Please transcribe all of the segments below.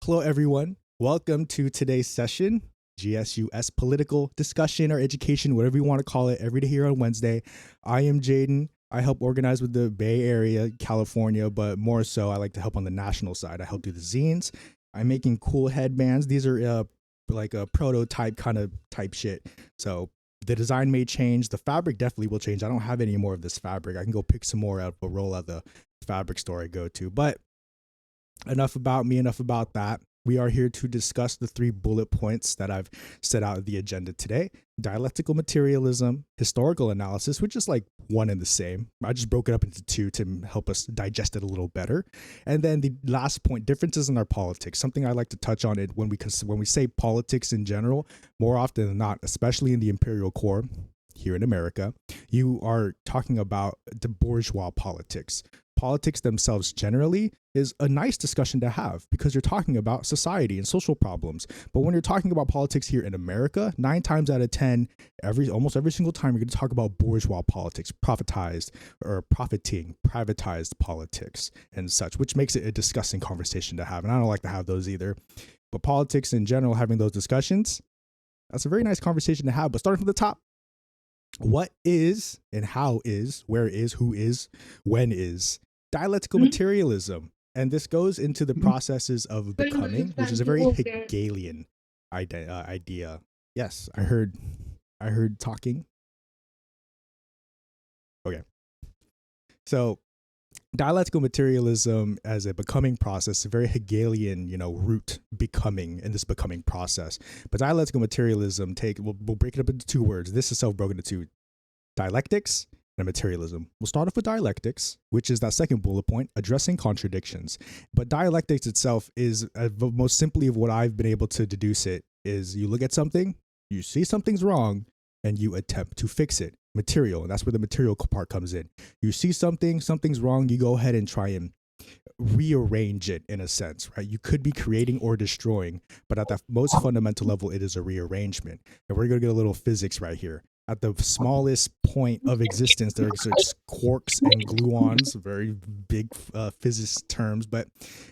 Hello, everyone. Welcome to today's session, GSUS political discussion or education, whatever you want to call it, every day here on Wednesday. I am Jaden. I help organize with the Bay Area, California, but more so, I like to help on the national side. I help do the zines. I'm making cool headbands. These are like a prototype kind of type shit. So the design may change. The fabric definitely will change. I don't have any more of this fabric. I can go pick some more out of a roll at the fabric store I go to. But enough about me, enough about that. We are here to discuss the 3 bullet points that I've set out in the agenda today: dialectical materialism, historical analysis, which is like one and the same. I just broke it up into 2 to help us digest it a little better. And then the last point, differences in our politics, something I like to touch on it when we say politics in general, more often than not, especially in the imperial core here in America, you are talking about the bourgeois politics. Politics themselves generally is a nice discussion to have because you're talking about society and social problems. But when you're talking about politics here in America, 9 times out of 10, almost every single time, you're going to talk about bourgeois politics, privatized politics and such, which makes it a disgusting conversation to have. And I don't like to have those either. But politics in general, having those discussions, that's a very nice conversation to have. But starting from the top, what is and how is, where is, who is, when is dialectical materialism? And this goes into the processes of becoming, which is a very Hegelian idea. Yes, I heard talking. Okay. So dialectical materialism as a becoming process, a very Hegelian, root becoming in this becoming process. But dialectical materialism we'll break it up into 2 words. This is broken into dialectics and materialism. We'll start off with dialectics, which is that second bullet point, addressing contradictions. But dialectics itself is most simply of what I've been able to deduce it is you look at something, you see something's wrong, and you attempt to fix it. Material, and that's where the material part comes in. You see something's wrong, you go ahead and try and rearrange it in a sense, right? You could be creating or destroying, but at the most fundamental level, it is a rearrangement. And we're going to get a little physics right here. At the smallest point of existence, there exists quarks and gluons, very big physicist terms, but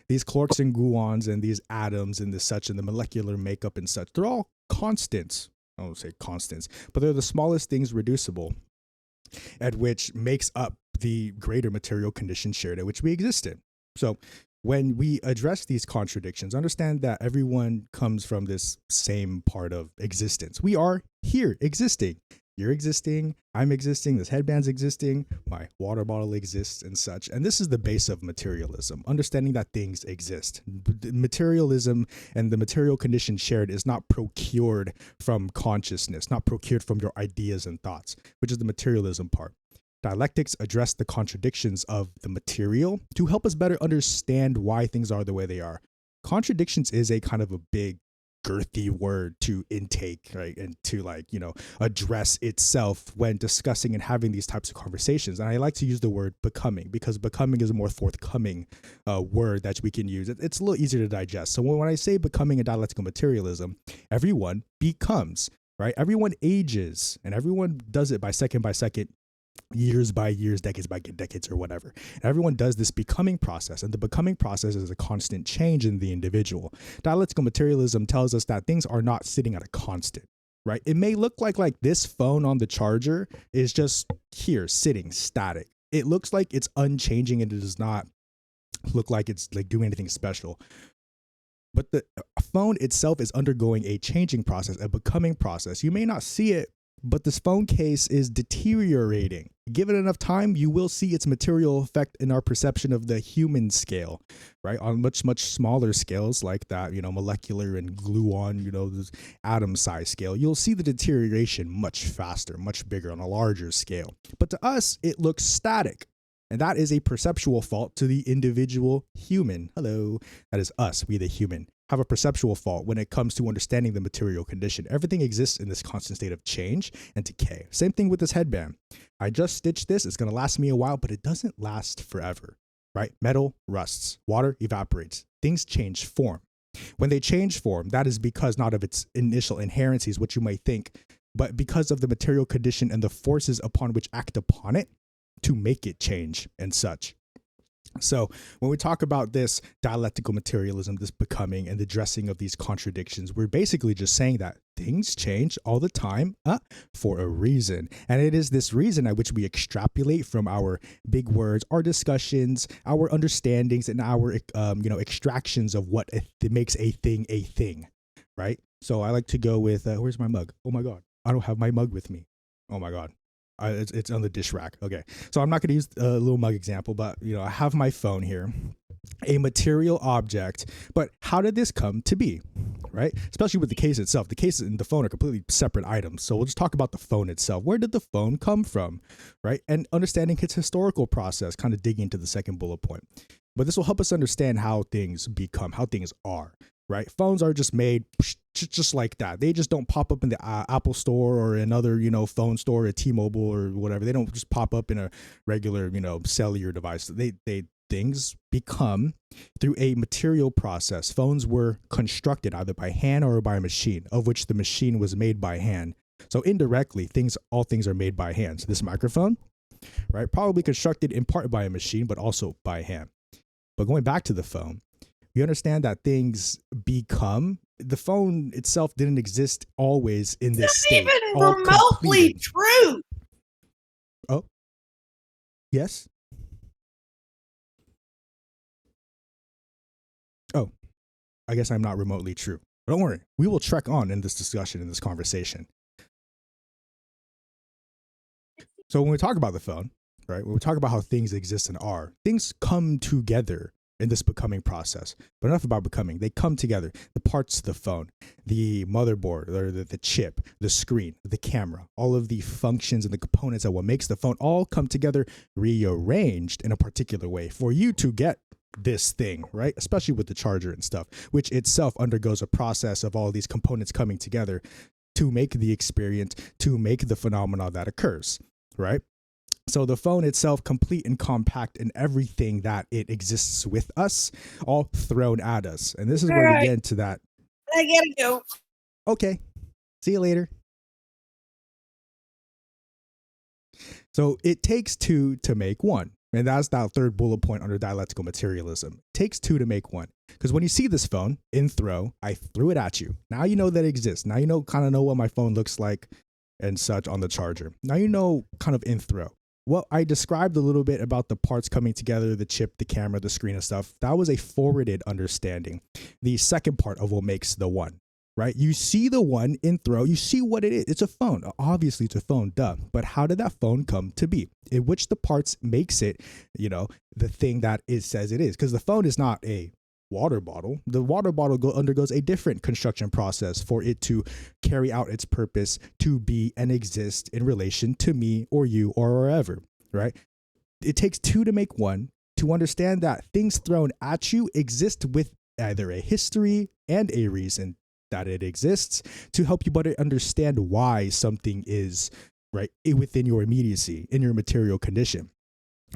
these quarks and gluons and these atoms and the such and the molecular makeup and such, they're all constants. I won't say constants, but they're the smallest things reducible, at which makes up the greater material condition shared at which we exist in. So when we address these contradictions, understand that everyone comes from this same part of existence. We are here existing. You're existing, I'm existing, this headband's existing, my water bottle exists and such. And this is the base of materialism, understanding that things exist. Materialism and the material condition shared is not procured from consciousness, not procured from your ideas and thoughts, which is the materialism part. Dialectics address the contradictions of the material to help us better understand why things are the way they are. Contradictions is a kind of a big girthy word to intake, right? And to address itself when discussing and having these types of conversations. And I like to use the word becoming because becoming is a more forthcoming word that we can use. It's a little easier to digest. So when I say becoming a dialectical materialism, everyone becomes, right? Everyone ages and everyone does it by second, years by years, decades by decades, or whatever. And everyone does this becoming process, and the becoming process is a constant change in the individual. Dialectical materialism tells us that things are not sitting at a constant, right? It may look like this phone on the charger is just here sitting static. It looks like it's unchanging, and it does not look like it's like doing anything special. But the phone itself is undergoing a changing process, a becoming process. You may not see it, but this phone case is deteriorating. Given enough time, you will see its material effect in our perception of the human scale, right? On much, much smaller scales like that, molecular and gluon, this atom size scale, you'll see the deterioration much faster, much bigger on a larger scale. But to us, it looks static. And that is a perceptual fault to the individual human. Hello, that is us, we the human, have a perceptual fault when it comes to understanding the material condition. Everything exists in this constant state of change and decay. Same thing with this headband. I just stitched this. It's going to last me a while, but it doesn't last forever, right? Metal rusts, water evaporates, things change form. When they change form, that is because not of its initial inherencies, what you might think, but because of the material condition and the forces upon which act upon it to make it change and such. So when we talk about this dialectical materialism, this becoming and the addressing of these contradictions, we're basically just saying that things change all the time for a reason. And it is this reason at which we extrapolate from our big words, our discussions, our understandings, and our extractions of what makes a thing, right? So I like to go with, where's my mug? Oh my God, I don't have my mug with me. Oh my God. It's on the dish rack. Okay. So I'm not going to use a little mug example, but I have my phone here, a material object. But how did this come to be? Right? Especially with the case itself. The case and the phone are completely separate items. So we'll just talk about the phone itself. Where did the phone come from? Right? And understanding its historical process, kind of digging into the second bullet point. But this will help us understand how things become, how things are. Right? Phones are just made just like that. They just don't pop up in the Apple store or another, phone store, a T-Mobile or whatever. They don't just pop up in a regular, cellular device. Things become through a material process. Phones were constructed either by hand or by a machine, of which the machine was made by hand. So indirectly, all things are made by hand. So this microphone, right, probably constructed in part by a machine, but also by hand. But going back to the phone, you understand that things become. The phone itself didn't exist always in this state. Even remotely true. Oh, yes. Oh, I guess I'm not remotely true. But don't worry, we will trek on in this discussion, in this conversation. So when we talk about the phone, right, when we talk about how things exist and are, things come together in this becoming process. But enough about becoming. They come together. The parts of the phone, the motherboard, or the chip, the screen, the camera, all of the functions and the components of what makes the phone all come together, rearranged in a particular way for you to get this thing, right? Especially with the charger and stuff, which itself undergoes a process of all these components coming together to make the experience, to make the phenomena that occurs, right? So the phone itself, complete and compact in everything that it exists with us, all thrown at us. And this is where we get into that. I gotta go. Okay. See you later. So it takes two to make one. And that's that third bullet point under dialectical materialism. It takes two to make one. Because when you see this phone in throw, I threw it at you. Now you know that it exists. Now you kind of know what my phone looks like and such on the charger. Now you know kind of in throw. Well, I described a little bit about the parts coming together, the chip, the camera, the screen and stuff. That was a forwarded understanding. The second part of what makes the one, right? You see the one in throw, you see what it is. It's a phone. Obviously, it's a phone, duh. But how did that phone come to be? In which the parts makes it, the thing that it says it is. Because the phone is not a water bottle. The water bottle undergoes a different construction process for it to carry out its purpose, to be and exist in relation to me or you or wherever, right? It takes two to make one, to understand that things thrown at you exist with either a history and a reason that it exists, to help you better understand why something is, right, within your immediacy, in your material condition.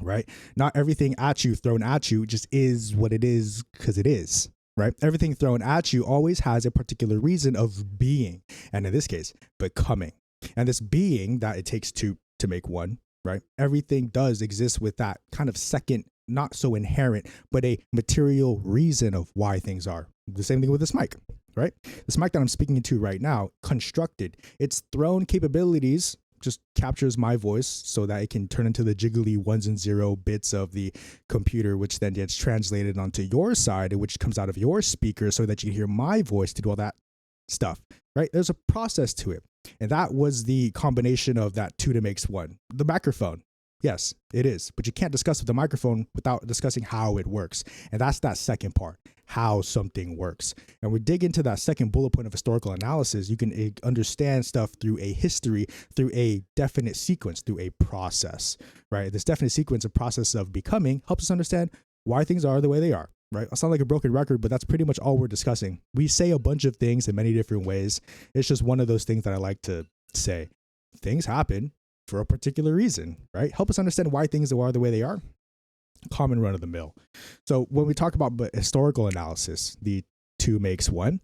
Right? Not everything thrown at you just is what it is because it is, right? Everything thrown at you always has a particular reason of being. And in this case, becoming. And this being that it takes two to make one, right? Everything does exist with that kind of second, not so inherent, but a material reason of why things are. The same thing with this mic, right? This mic that I'm speaking into right now, constructed, its thrown capabilities just captures my voice so that it can turn into the jiggly 1s and 0 bits of the computer, which then gets translated onto your side, which comes out of your speaker so that you can hear my voice to do all that stuff, right? There's a process to it. And that was the combination of that two to makes one. The microphone. Yes, it is. But you can't discuss the microphone without discussing how it works. And that's that second part, how something works. And we dig into that second bullet point of historical analysis. You can understand stuff through a history, through a definite sequence, through a process, right? This definite sequence, a process of becoming, helps us understand why things are the way they are, right? I sound like a broken record, but that's pretty much all we're discussing. We say a bunch of things in many different ways. It's just one of those things that I like to say. Things happen for a particular reason, right? Help us understand why things are the way they are. Common run of the mill. So when we talk about historical analysis, the two makes one.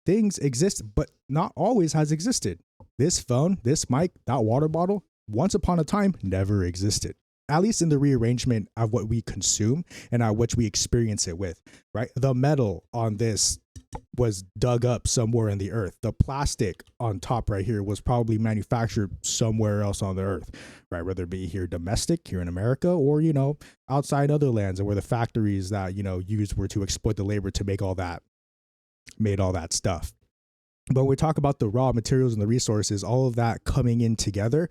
Things exist, but not always has existed. This phone, this mic, that water bottle, once upon a time, never existed. at least in the rearrangement of what we consume and which we experience it with, right? The metal on this was dug up somewhere in the earth. The plastic on top right here was probably manufactured somewhere else on the earth, right? Whether it be here domestic, here in America, or, outside other lands, and where the factories that, used were to exploit the labor to make all that stuff. But when we talk about the raw materials and the resources, all of that coming in together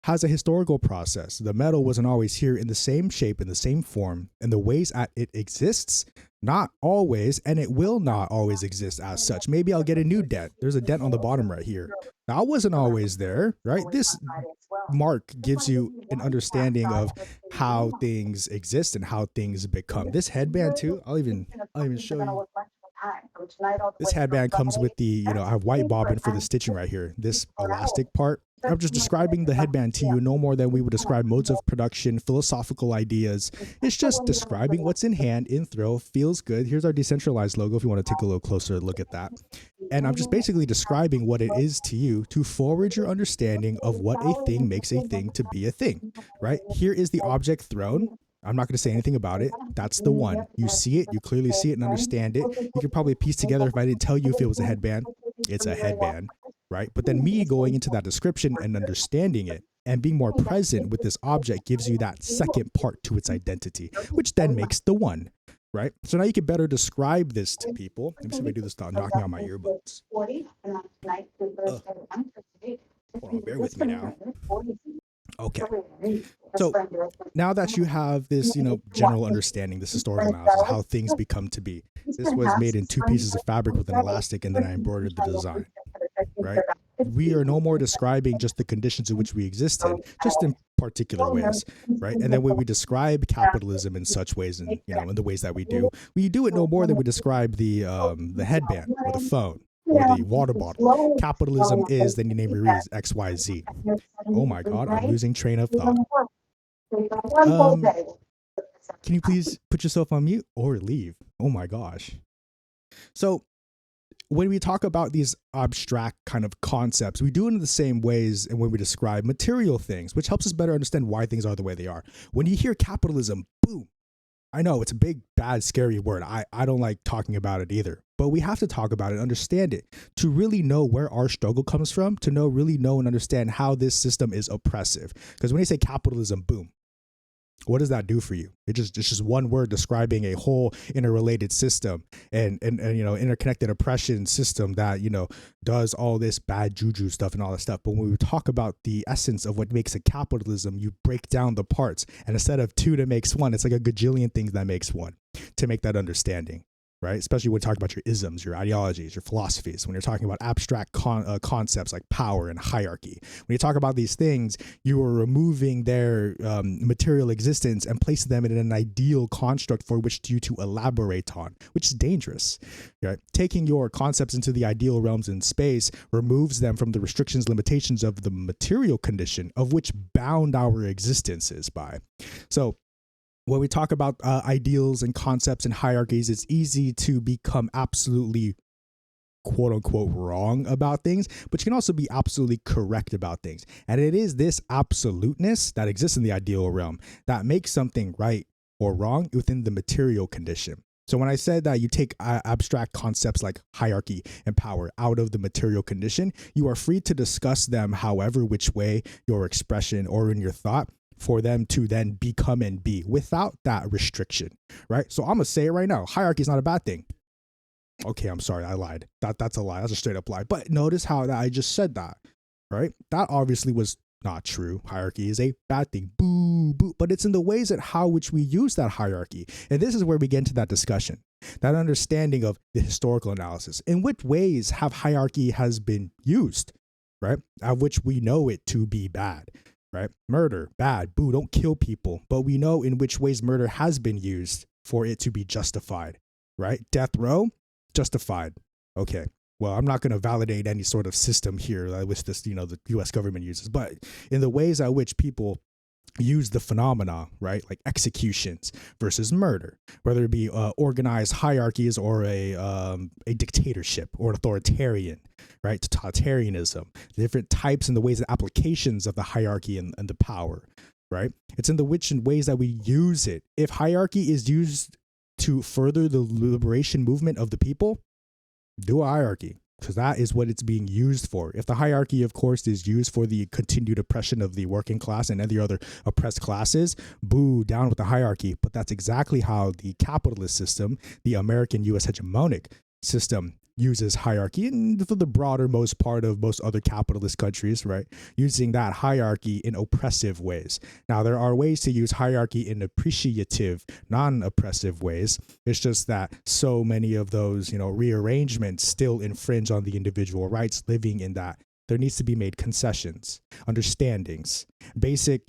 has a historical process. The metal wasn't always here in the same shape, in the same form, and the ways that it exists, not always, and it will not always exist as such. Maybe I'll get a new dent. There's a dent on the bottom right here. That wasn't always there, right? This mark gives you an understanding of how things exist and how things become. This headband too, I'll even show you. This headband comes with the, I have white bobbin for the stitching right here. This elastic part. I'm just describing the headband to you no more than we would describe modes of production, philosophical ideas. It's just describing what's in hand, in throw, feels good. Here's our decentralized logo if you want to take a little closer look at that. And I'm just basically describing what it is to you to forward your understanding of what a thing makes a thing to be a thing, right? Here is the object thrown. I'm not going to say anything about it. That's the one. You see it, you clearly see it and understand it. You could probably piece together if I didn't tell you if it was a headband. It's a headband, right? But then me going into that description and understanding it and being more present with this object gives you that second part to its identity, which then makes the one, right? So now you can better describe this to people. Let me see if I do this without knocking out my earbuds. Hold on, bear with me now. Okay. So now that you have this, general understanding, this historical analysis, how things become to be, this was made in 2 pieces of fabric with an elastic, and then I embroidered the design, right? We are no more describing just the conditions in which we exist in, just in particular ways, right? And then when we describe capitalism in such ways, and in the ways that we do it no more than we describe the headband or the phone or the water bottle. Capitalism is, then you name your reasons, X, Y, Z. Oh my God, I'm losing train of thought. Can you please put yourself on mute or leave? Oh my gosh. So when we talk about these abstract kind of concepts, we do it in the same ways and when we describe material things, which helps us better understand why things are the way they are. When you hear capitalism, boom. I know it's a big, bad, scary word. I don't like talking about it either. But we have to talk about it, understand it, to really know where our struggle comes from, to really know and understand how this system is oppressive. Because when they say capitalism, boom, what does that do for you? It's just one word describing a whole interrelated system and interconnected oppression system that, does all this bad juju stuff and all that stuff. But when we talk about the essence of what makes a capitalism, you break down the parts, and instead of 2 that makes 1, it's like a gajillion things that makes 1 to make that understanding. Right? Especially when you talk about your isms, your ideologies, your philosophies, when you're talking about abstract concepts like power and hierarchy. When you talk about these things, you are removing their material existence and placing them in an ideal construct for which you to elaborate on, which is dangerous. Right? Taking your concepts into the ideal realms in space removes them from the restrictions, limitations of the material condition of which bound our existences by. So when we talk about ideals and concepts and hierarchies, it's easy to become absolutely quote unquote wrong about things, but you can also be absolutely correct about things. And it is this absoluteness that exists in the ideal realm that makes something right or wrong within the material condition. So when I said that you take abstract concepts like hierarchy and power out of the material condition, you are free to discuss them however which way your expression or in your thought for them to then become and be without that restriction, right? So I'm going to say it right now. Hierarchy is not a bad thing. Okay, I'm sorry. I lied. That's a lie. That's a straight up lie. But notice how that I just said that, right? That obviously was not true. Hierarchy is a bad thing. Boo, boo. But it's in the ways that how which we use that hierarchy. And this is where we get into that discussion, that understanding of the historical analysis. In which ways have hierarchy has been used, right? Of which we know it to be bad. Right? Murder, bad, boo, don't kill people. But we know in which ways murder has been used for it to be justified, right? Death row, justified. Okay. Well, I'm not going to validate any sort of system here which this, the US government uses, but in the ways at which people use the phenomena, right? Like executions versus murder, whether it be organized hierarchies or a dictatorship or authoritarian, right? Totalitarianism, the different types and the ways and applications of the hierarchy and the power, right? It's in the which and ways that we use it. If hierarchy is used to further the liberation movement of the people, do a hierarchy, because that is what it's being used for. If the hierarchy, of course, is used for the continued oppression of the working class and any other oppressed classes, boo, down with the hierarchy. But that's exactly how the capitalist system, the American U.S. hegemonic system, uses hierarchy, and for the broader most part of most other capitalist countries, right? Using that hierarchy in oppressive ways. Now, there are ways to use hierarchy in appreciative, non-oppressive ways. It's just that so many of those, rearrangements still infringe on the individual rights living in that. There needs to be made concessions, understandings, basic,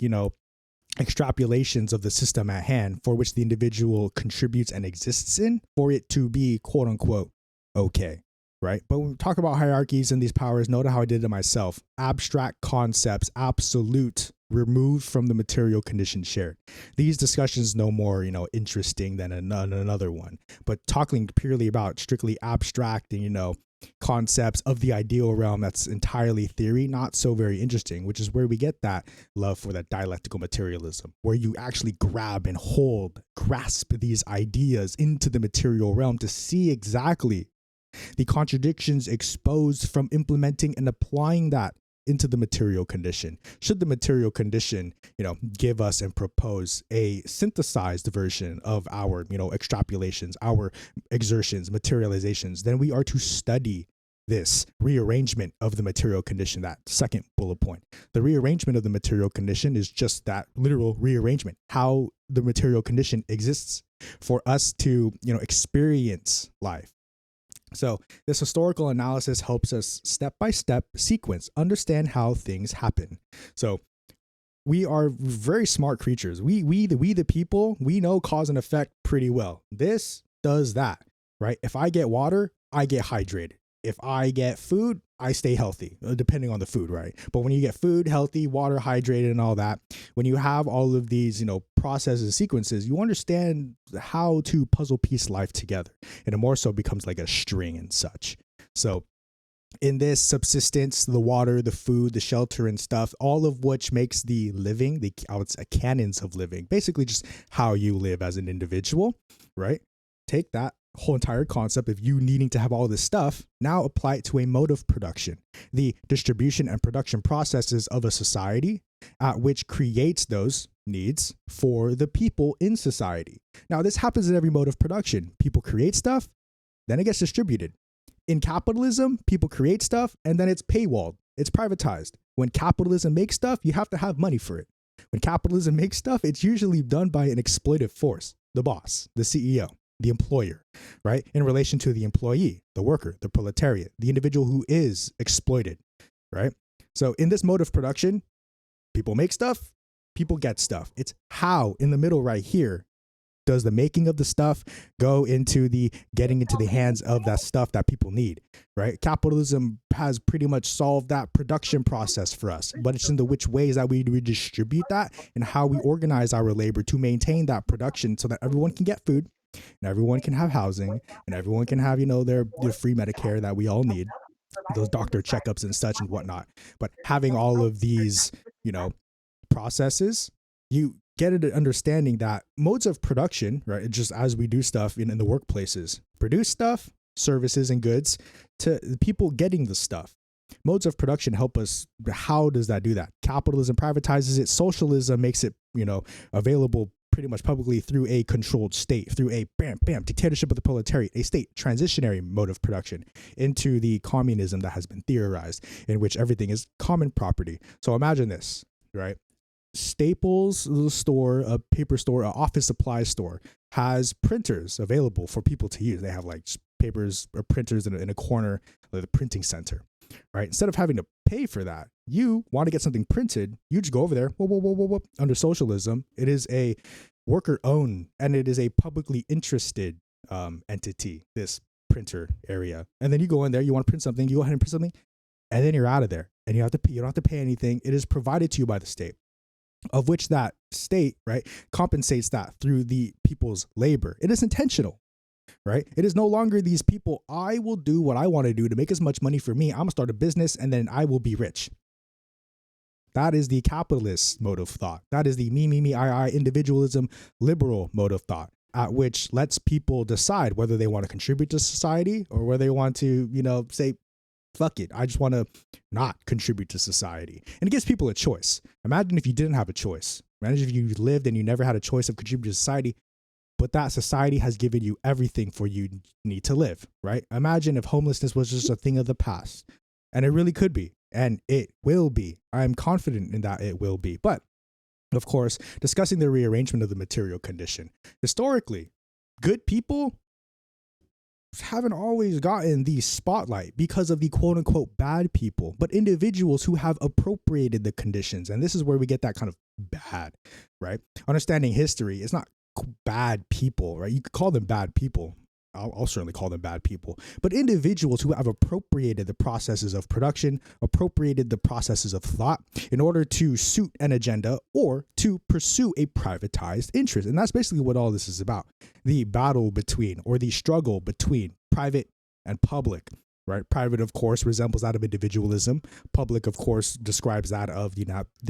extrapolations of the system at hand for which the individual contributes and exists in, for it to be quote unquote okay, right? But when we talk about hierarchies and these powers, note how I did it myself. Abstract concepts, absolute, removed from the material condition shared. These discussions no more, interesting than another one. But talking purely about strictly abstract and, concepts of the ideal realm that's entirely theory, not so very interesting, which is where we get that love for that dialectical materialism, where you actually grab and grasp these ideas into the material realm to see exactly the contradictions exposed from implementing and applying that into the material condition. Should the material condition, give us and propose a synthesized version of our, extrapolations, our exertions, materializations, then we are to study this rearrangement of the material condition, that second bullet point. The rearrangement of the material condition is just that literal rearrangement, how the material condition exists for us to, experience life. So this historical analysis helps us step-by-step sequence, understand how things happen. So we are very smart creatures. We the people, we know cause and effect pretty well. This does that, right? If I get water, I get hydrated. If I get food, I stay healthy, depending on the food, right? But when you get food, healthy, water, hydrated, and all that, when you have all of these, processes, sequences, you understand how to puzzle piece life together. And it more so becomes like a string and such. So in this subsistence, the water, the food, the shelter and stuff, all of which makes the living, I would say canons of living, basically just how you live as an individual, right? Take that whole entire concept of you needing to have all this stuff, now apply it to a mode of production, the distribution and production processes of a society at which creates those needs for the people in society. Now, this happens in every mode of production. People create stuff, then it gets distributed. In capitalism, people create stuff, and then it's paywalled. It's privatized. When capitalism makes stuff, you have to have money for it. When capitalism makes stuff, it's usually done by an exploitive force, the boss, the CEO, the employer, right? In relation to the employee, the worker, the proletariat, the individual who is exploited, right? So in this mode of production, people make stuff, people get stuff. It's how, in the middle right here, does the making of the stuff go into the getting into the hands of that stuff that people need, right? Capitalism has pretty much solved that production process for us, but it's in the which ways that we redistribute that and how we organize our labor to maintain that production so that everyone can get food, and everyone can have housing, and everyone can have, their free Medicare that we all need, those doctor checkups and such and whatnot. But having all of these, processes, you get an understanding that modes of production, right, just as we do stuff in the workplaces, produce stuff, services and goods to the people getting the stuff. Modes of production help us. How does that do that? Capitalism privatizes it. Socialism makes it, available pretty much publicly through a controlled state, through a dictatorship of the proletariat, a state transitionary mode of production into the communism that has been theorized, in which everything is common property. So imagine this, right? Staples store, a paper store, an office supply store has printers available for people to use. They have like papers or printers in a corner of the printing center, right? Instead of having to pay for that, you want to get something printed, you just go over there. Whoop. Under socialism, it is a worker owned and it is a publicly interested entity, this printer area. And then you go in there, you want to print something, you go ahead and print something, and then you're out of there. And you don't have to pay anything. It is provided to you by the state, of which that state, right, compensates that through the people's labor. It is intentional, right? It is no longer these people, I will do what I want to do to make as much money for me. I'm gonna start a business and then I will be rich. That is the capitalist mode of thought. That is the me, I, individualism, liberal mode of thought, at which lets people decide whether they want to contribute to society or whether they want to, say, fuck it, I just want to not contribute to society. And it gives people a choice. Imagine if you didn't have a choice. Imagine if you lived and you never had a choice of contributing to society, but that society has given you everything for you need to live, right? Imagine if homelessness was just a thing of the past. And it really could be. And it will be. I'm confident in that it will be. But, of course, discussing the rearrangement of the material condition. Historically, good people haven't always gotten the spotlight because of the quote-unquote bad people, but individuals who have appropriated the conditions. And this is where we get that kind of bad, right? Understanding history, it's not bad people, right? You could call them bad people. I'll certainly call them bad people, but individuals who have appropriated the processes of production, appropriated the processes of thought in order to suit an agenda or to pursue a privatized interest. And that's basically what all this is about. The battle between, or the struggle between, private and public, right? Private, of course, resembles that of individualism. Public, of course, describes that of the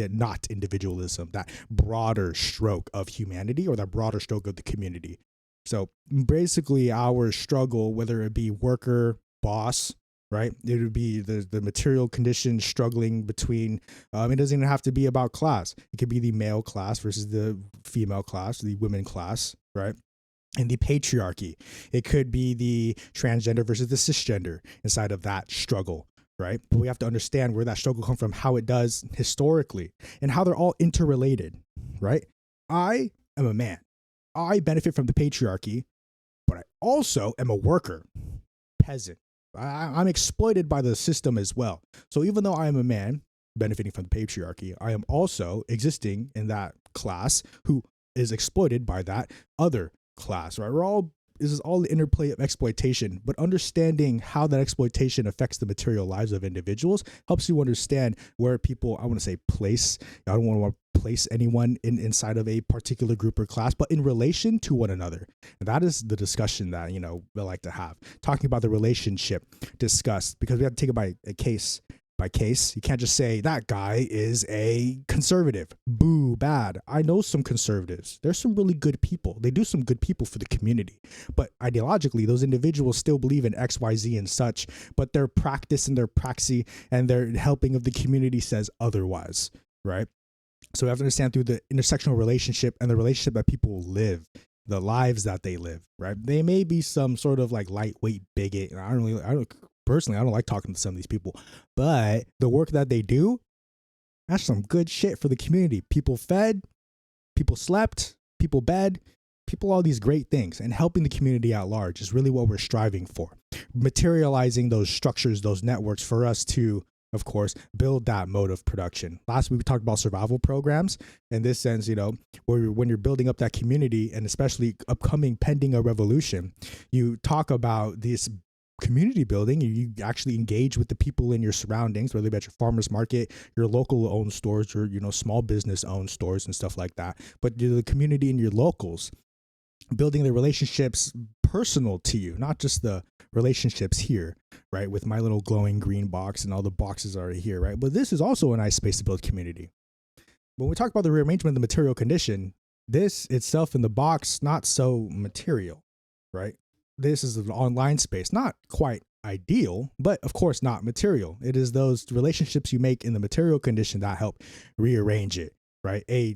not individualism, that broader stroke of humanity or that broader stroke of the community. So basically our struggle, whether it be worker, boss, right? It would be the material condition struggling between, it doesn't even have to be about class. It could be the male class versus the female class, the women class, right? And the patriarchy. It could be the transgender versus the cisgender inside of that struggle, right? But we have to understand where that struggle comes from, how it does historically, and how they're all interrelated, right? I am a man. I benefit from the patriarchy, but I also am a worker, peasant. I'm exploited by the system as well. So even though I am a man benefiting from the patriarchy, I am also existing in that class who is exploited by that other class, right? This is all the interplay of exploitation, but understanding how that exploitation affects the material lives of individuals helps you understand where people, I want to say place, I don't want to place anyone inside of a particular group or class, but in relation to one another. And that is the discussion that, we like to have. Talking about the relationship discussed, because we have to take it by case by case. You can't just say that guy is a conservative. Boo, bad. I know some conservatives. There's some really good people. They do some good people for the community. But ideologically, those individuals still believe in X, Y, Z and such, but their practice and their praxis and their helping of the community says otherwise, right? So we have to understand through the intersectional relationship and the relationship that people live, the lives that they live, right? They may be some sort of like lightweight bigot. Personally, I don't like talking to some of these people, but the work that they do, that's some good shit for the community. People fed, people slept, people bed, people, all these great things, and helping the community at large is really what we're striving for. Materializing those structures, those networks for us to, of course, build that mode of production. Last week, we talked about survival programs. In this sense, when you're building up that community, and especially pending a revolution, you talk about this community building. You actually engage with the people in your surroundings, whether it's your farmer's market, your local owned stores, or small business owned stores and stuff like that. But the community and your locals, building the relationships personal to you, not just the relationships here, right? With my little glowing green box and all the boxes are here, right? But this is also a nice space to build community. When we talk about the rearrangement of the material condition, this itself in the box, not so material, right? This is an online space, not quite ideal, but of course not material. It is those relationships you make in the material condition that help rearrange it, right? A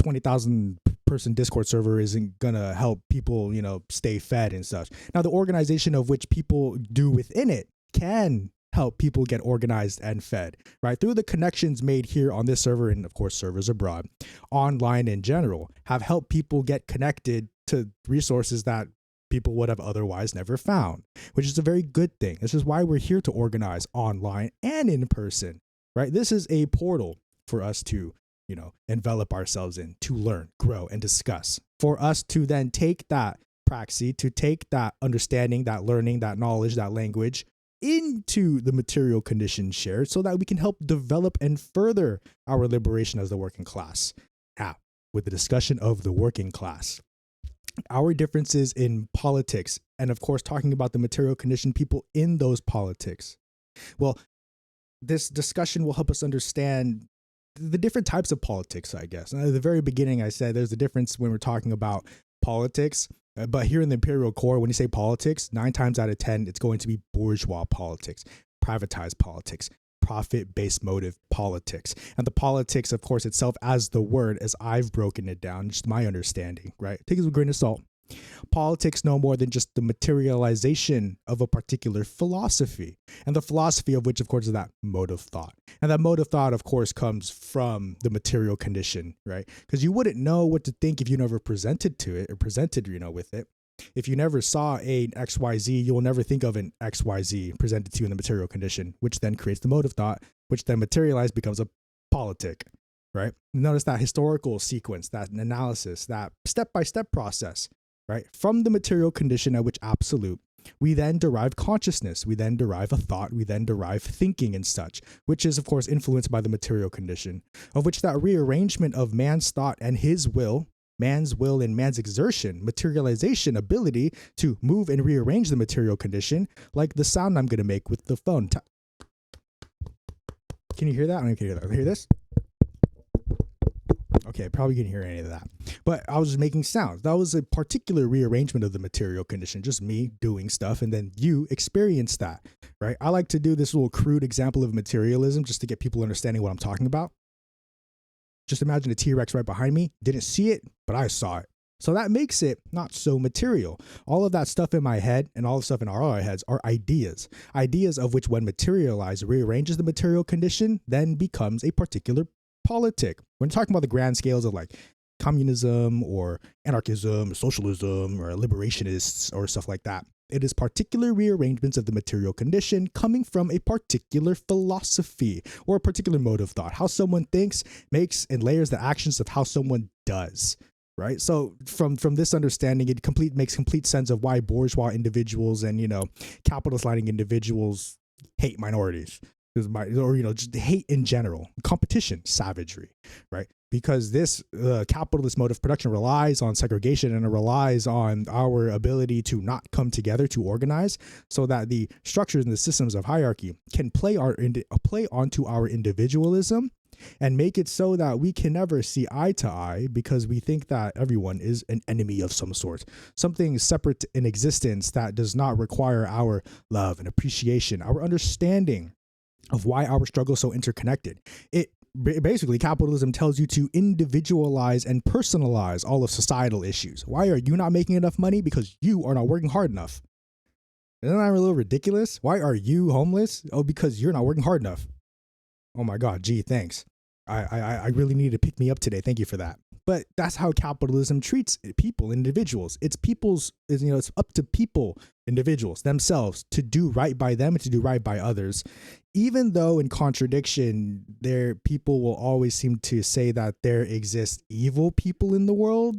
20,000 person Discord server isn't gonna help people, stay fed and such. Now, the organization of which people do within it can help people get organized and fed, right? Through the connections made here on this server, and of course servers abroad, online in general, have helped people get connected to resources that people would have otherwise never found, which is a very good thing. This is why we're here to organize online and in person, right? This is a portal for us to, envelop ourselves in, to learn, grow, and discuss, for us to then take that praxis, to take that understanding, that learning, that knowledge, that language into the material conditions shared so that we can help develop and further our liberation as the working class. Now, with the discussion of the working class, our differences in politics, and of course, talking about the material condition people in those politics. Well, this discussion will help us understand the different types of politics, I guess. At the very beginning, I said there's a difference when we're talking about politics. But here in the imperial core, when you say politics, 9 times out of 10, it's going to be bourgeois politics, privatized politics, profit-based motive politics. And the politics, of course, itself as the word, as I've broken it down, just my understanding, right? Take it with a grain of salt. Politics no more than just the materialization of a particular philosophy, and the philosophy of which, of course, is that mode of thought. And that mode of thought, of course, comes from the material condition, right? Because you wouldn't know what to think if you never presented to it or presented, with it. If you never saw a XYZ, you will never think of an XYZ presented to you in the material condition, which then creates the mode of thought, which then materialized becomes a politic, right? Notice that historical sequence, that analysis, that step-by-step process, right? From the material condition at which absolute, we then derive consciousness, we then derive a thought, we then derive thinking and such, which is, of course, influenced by the material condition, of which that rearrangement of man's thought and his will, man's will and man's exertion, materialization, ability to move and rearrange the material condition, like the sound I'm going to make with the phone. Can you hear that? I don't know if you can hear that. Hear this? Okay, probably couldn't hear any of that. But I was just making sounds. That was a particular rearrangement of the material condition, just me doing stuff, and then you experience that, right? I like to do this little crude example of materialism just to get people understanding what I'm talking about. Just imagine a T-Rex right behind me. Didn't see it, but I saw it. So that makes it not so material. All of that stuff in my head and all the stuff in our other heads are ideas. Ideas of which, when materialized, rearranges the material condition, then becomes a particular politic. When talking about the grand scales of like communism or anarchism or socialism or liberationists or stuff like that, it is particular rearrangements of the material condition coming from a particular philosophy or a particular mode of thought. How someone thinks makes and layers the actions of how someone does. Right. So from this understanding, it makes complete sense of why bourgeois individuals and, capitalist lining individuals hate minorities. Just hate in general, competition, savagery, right? Because this capitalist mode of production relies on segregation, and it relies on our ability to not come together, to organize, so that the structures and the systems of hierarchy can play onto our individualism and make it so that we can never see eye to eye, because we think that everyone is an enemy of some sort, something separate in existence that does not require our love and appreciation, our understanding of why our struggle is so interconnected. It basically, capitalism tells you to individualize and personalize all of societal issues. Why are you not making enough money? Because you are not working hard enough. Isn't that a little ridiculous? Why are you homeless? Oh, because you're not working hard enough. Oh my God, gee, thanks. I really need to pick me up today. Thank you for that. But that's how capitalism treats people, individuals. It's up to people, individuals themselves, to do right by them and to do right by others. Even though in contradiction, people will always seem to say that there exist evil people in the world.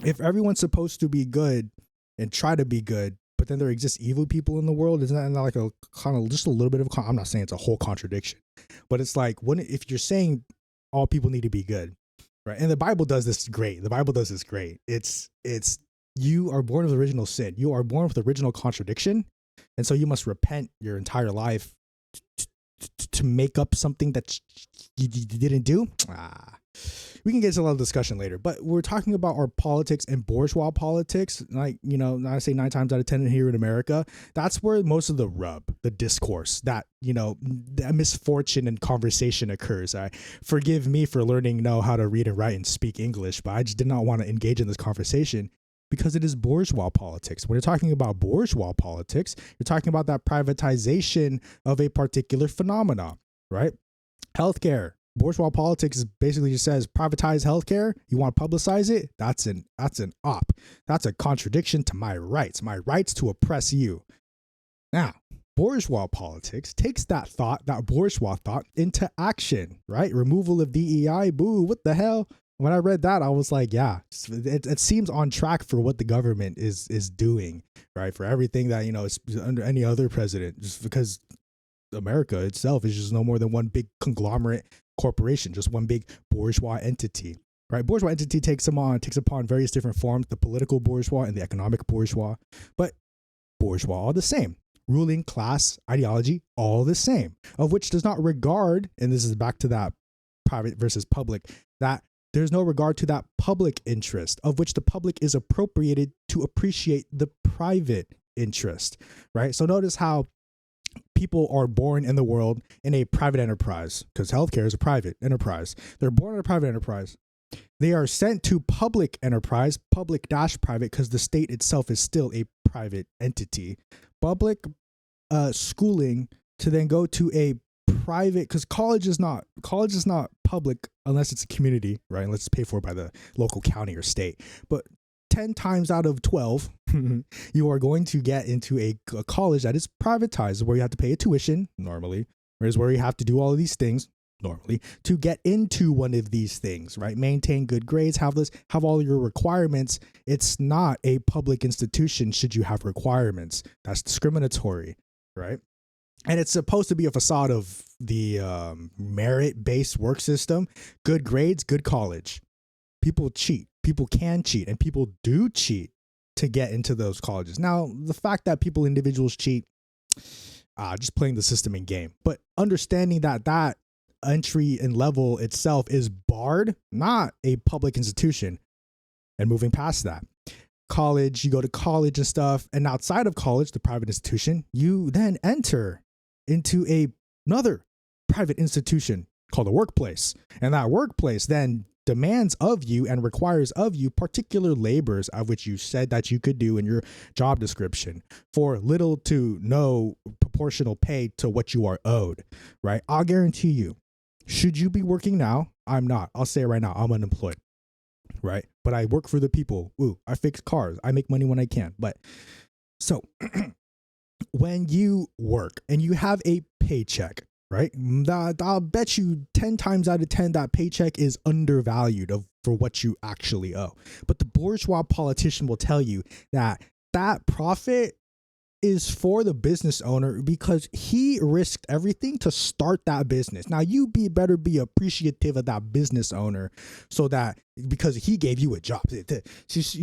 If everyone's supposed to be good and try to be good, but then there exists evil people in the world, isn't that like a kind of just a little bit of I'm not saying it's a whole contradiction, but it's like, if you're saying all people need to be good, right? And the Bible does this great. It's you are born with original sin. You are born with original contradiction. And so you must repent your entire life to make up something that you didn't do. We can get into a lot of discussion later, but we're talking about our politics and bourgeois politics. Like, I say 9 times out of 10 here in America, that's where most of the rub, the discourse, that misfortune and conversation occurs. Forgive me for learning how to read and write and speak English, but I just did not want to engage in this conversation because it is bourgeois politics. When you're talking about bourgeois politics, you're talking about that privatization of a particular phenomenon, right? Healthcare. Bourgeois politics basically just says privatize healthcare. You want to publicize it? That's an op. That's a contradiction to my rights to oppress you. Now, bourgeois politics takes that bourgeois thought into action, right? Removal of DEI. Boo, what the hell? When I read that, I was like, yeah, it seems on track for what the government is doing, right? For everything that, is under any other president, just because America itself is just no more than one big conglomerate corporation, just one big bourgeois entity, right? Bourgeois entity takes upon various different forms, the political bourgeois and the economic bourgeois, but bourgeois all the same. Ruling class ideology, all the same, of which does not regard, and this is back to that private versus public, that there's no regard to that public interest, of which the public is appropriated to appreciate the private interest, right? So notice how people are born in the world in a private enterprise, because healthcare is a private enterprise. They're born in a private enterprise. They are sent to public enterprise, public-private, because the state itself is still a private entity. Public schooling to then go to a private, because college is not public unless it's a community, right? Unless it's paid for by the local county or state. But 10 times out of 12, you are going to get into a college that is privatized, where you have to pay a tuition normally, whereas where you have to do all of these things normally to get into one of these things, right? Maintain good grades, have all your requirements. It's not a public institution should you have requirements. That's discriminatory, right? And it's supposed to be a facade of the merit-based work system. Good grades, good college. People cheat. People can cheat, and people do cheat to get into those colleges. Now, the fact that individuals cheat, just playing the system in game. But understanding that entry and level itself is barred, not a public institution. And moving past that, college, you go to college and stuff, and outside of college, the private institution, you then enter into another private institution called a workplace. And that workplace then demands of you and requires of you particular labors of which you said that you could do in your job description for little to no proportional pay to what you are owed, right? I'll guarantee you, should you be working now? I'm not. I'll say it right now. I'm unemployed, right? But I work for the people. Ooh, I fix cars. I make money when I can. But so when you work and you have a paycheck, right? I'll bet you 10 times out of 10 that paycheck is undervalued for what you actually owe. But the bourgeois politician will tell you that profit is for the business owner because he risked everything to start that business. Now you better be appreciative of that business owner, so that because he gave you a job. You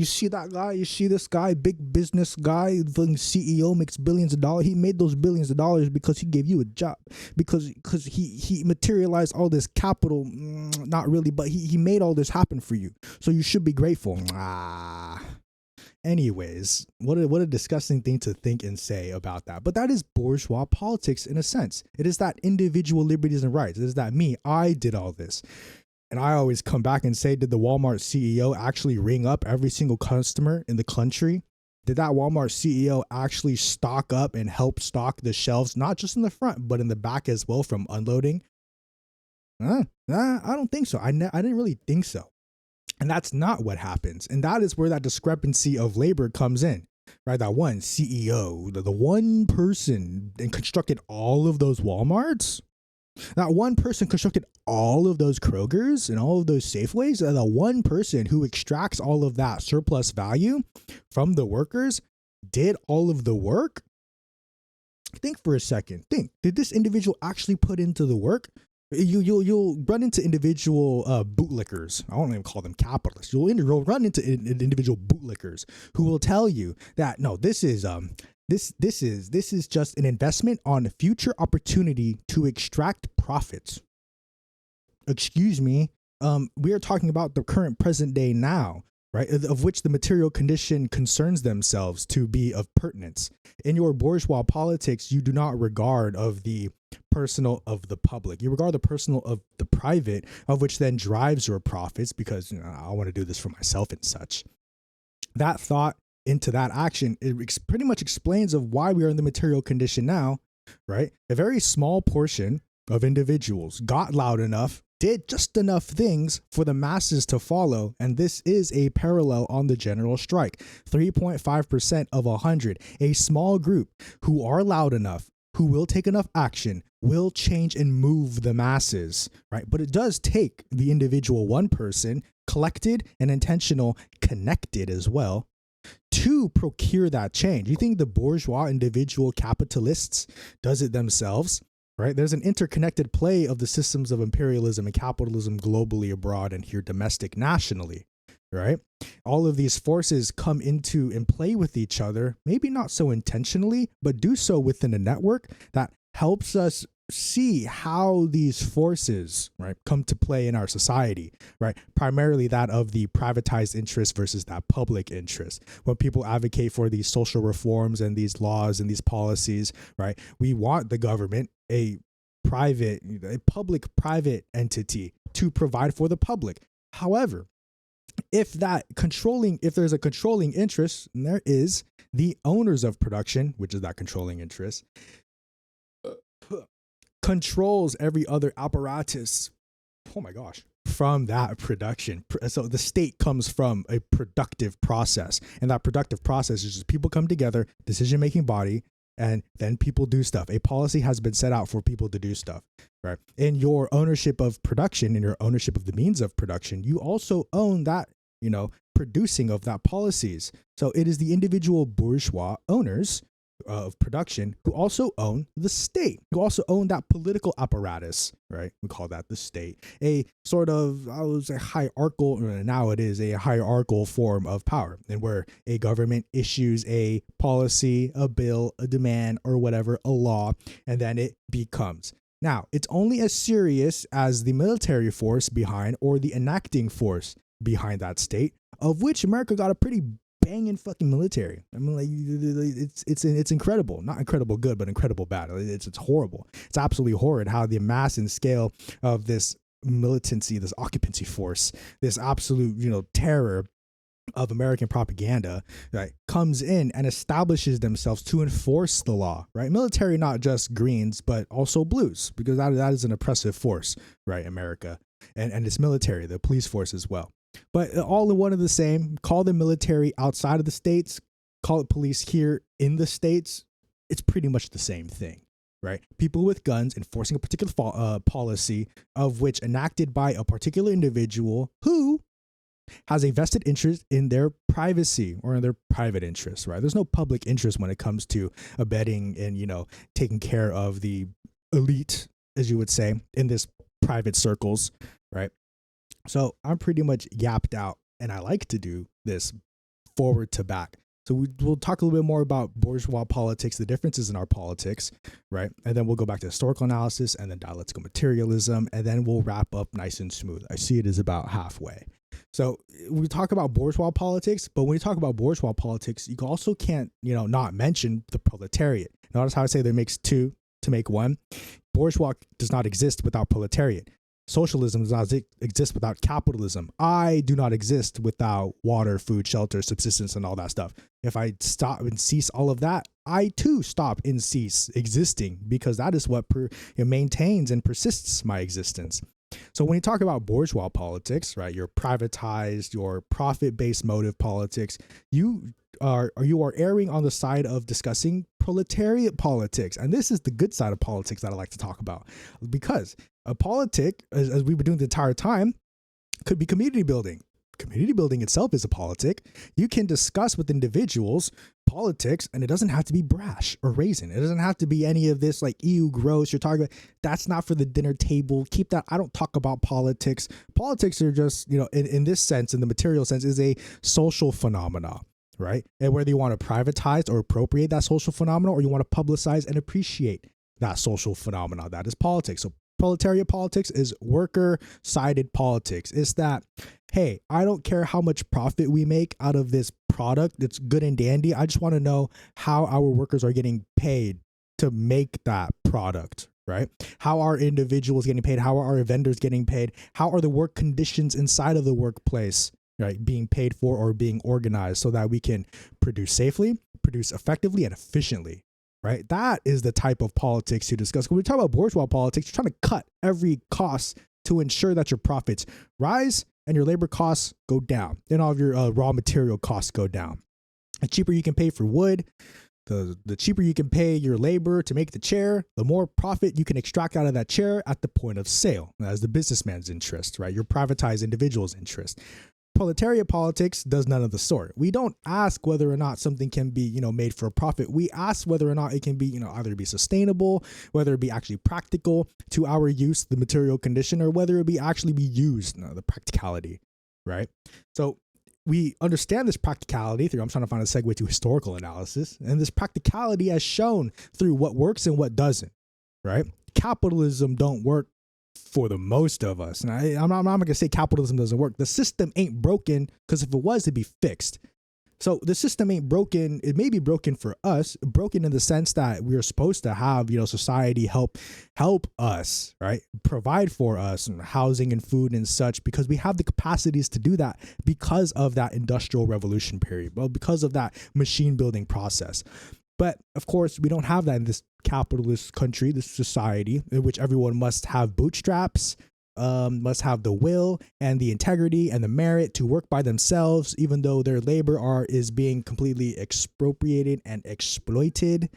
see that guy? You see this guy, big business guy, the CEO, makes billions of dollars. He made those billions of dollars because he gave you a job, because he materialized all this capital. Not really, but he made all this happen for you. So you should be grateful. Anyways, what a disgusting thing to think and say about that. But that is bourgeois politics in a sense. It is that individual liberties and rights. It is that I did all this. And I always come back and say, did the Walmart CEO actually ring up every single customer in the country? Did that Walmart CEO actually stock up and help stock the shelves, not just in the front, but in the back as well from unloading? I don't think so. I didn't really think so. And that's not what happens. And that is where that discrepancy of labor comes in, right? That one CEO, the one person and constructed all of those Walmarts. That one person constructed all of those Krogers and all of those Safeways. And the one person who extracts all of that surplus value from the workers did all of the work. Think for a second. Think, did this individual actually put into the work? You'll run into individual bootlickers. I won't even call them capitalists. You'll run into individual bootlickers who will tell you that no, this is just an investment on future opportunity to extract profits. Excuse me. We are talking about the current present day now, right? Of which the material condition concerns themselves to be of pertinence. In your bourgeois politics, you do not regard of the personal of the public. You regard the personal of the private, of which then drives your profits because I want to do this for myself and such. That thought into that action, it pretty much explains of why we are in the material condition now, right? A very small portion of individuals got loud enough, did just enough things for the masses to follow, and this is a parallel on the general strike. 3.5% of 100, a small group who are loud enough, who will take enough action, will change and move the masses, right? But it does take the individual one person, collected and intentional, connected as well, to procure that change. You think the bourgeois individual capitalists does it themselves? Right? There's an interconnected play of the systems of imperialism and capitalism globally, abroad, and here domestic, nationally, right? All of these forces come into and play with each other, maybe not so intentionally, but do so within a network that helps us see how these forces, right, come to play in our society, right? Primarily that of the privatized interest versus that public interest. When people advocate for these social reforms and these laws and these policies, right, we want the government, a public-private entity to provide for the public. However, if there's a controlling interest, and there is, the owners of production, which is that controlling interest, controls every other apparatus, oh my gosh, from that production. So the state comes from a productive process, and that productive process is just people come together, decision-making body, and then people do stuff. A policy has been set out for people to do stuff, right? In your ownership of production, in your ownership of the means of production, you also own that, producing of that policies. So it is the individual bourgeois owners of production who also own the state, who also own that political apparatus, right? We call that the state. A sort of, I would say, hierarchical, now it is a hierarchical form of power, and where a government issues a policy, a bill, a demand, or whatever, a law, and then it becomes. Now, it's only as serious as the military force behind, or the enacting force behind that state, of which America got a pretty banging fucking military. I mean, like, it's incredible, not incredible good, but incredible bad. It's horrible. It's absolutely horrid how the mass and scale of this militancy, this occupancy force, this absolute, terror of American propaganda, right, comes in and establishes themselves to enforce the law, right? Military, not just Greens, but also Blues, because that is an oppressive force, right? America, and it's military, the police force as well. But all in one of the same. Call the military outside of the states, call it police here in the states. It's pretty much the same thing, right? People with guns enforcing a particular policy, of which enacted by a particular individual who has a vested interest in their privacy or in their private interests, right? There's no public interest when it comes to abetting and, taking care of the elite, as you would say, in this private circles, right? So I'm pretty much yapped out, and I like to do this forward to back. So we'll talk a little bit more about bourgeois politics, the differences in our politics, right? And then we'll go back to historical analysis and then dialectical materialism, and then we'll wrap up nice and smooth. I see it is about halfway. So we talk about bourgeois politics, but when you talk about bourgeois politics, you also can't, not mention the proletariat. Notice how I say there makes two to make one. Bourgeois does not exist without proletariat. Socialism does not exist without capitalism. I do not exist without water, food, shelter, subsistence, and all that stuff. If I stop and cease all of that, I too stop and cease existing, because that is what maintains and persists my existence. So when you talk about bourgeois politics, right, your privatized, your profit-based motive politics, you are erring on the side of discussing proletariat politics. And this is the good side of politics that I like to talk about, because a politic, as we've been doing the entire time, could be community building. Community building itself is a politic. You can discuss with individuals politics, and it doesn't have to be brash or raisin. It doesn't have to be any of this like, ew, gross, you're talking about. That's not for the dinner table. Keep that. I don't talk about politics. Politics are just, in this sense, in the material sense, is a social phenomena, right? And whether you want to privatize or appropriate that social phenomena, or you want to publicize and appreciate that social phenomena, that is politics. So proletariat politics is worker-sided politics. It's that, hey, I don't care how much profit we make out of this product. It's good and dandy. I just want to know how our workers are getting paid to make that product, right? How are individuals getting paid? How are our vendors getting paid? How are the work conditions inside of the workplace, right, being paid for or being organized so that we can produce safely, produce effectively, and efficiently? Right? That is the type of politics you discuss. When we talk about bourgeois politics, you're trying to cut every cost to ensure that your profits rise and your labor costs go down, and all of your raw material costs go down. The cheaper you can pay for wood, the cheaper you can pay your labor to make the chair, the more profit you can extract out of that chair at the point of sale. As the businessman's interest, right? Your privatized individual's interest. Proletariat politics does none of the sort. We don't ask whether or not something can be, made for a profit. We ask whether or not it can be, either be sustainable, whether it be actually practical to our use, the material condition, or whether it be actually be used, the practicality, right? So we understand this practicality through, I'm trying to find a segue to historical analysis, and this practicality as shown through what works and what doesn't, right? capitalism don't work for the most of us. And I'm not going to say capitalism doesn't work. The system ain't broken, because if it was, it'd be fixed. So the system ain't broken. It may be broken for us, broken in the sense that we're supposed to have, society help us, right? Provide for us and housing and food and such, because we have the capacities to do that because of that industrial revolution period. Well, because of that machine building process. But of course, we don't have that in this capitalist country, this society in which everyone must have bootstraps, must have the will and the integrity and the merit to work by themselves, even though their labor is being completely expropriated and exploited.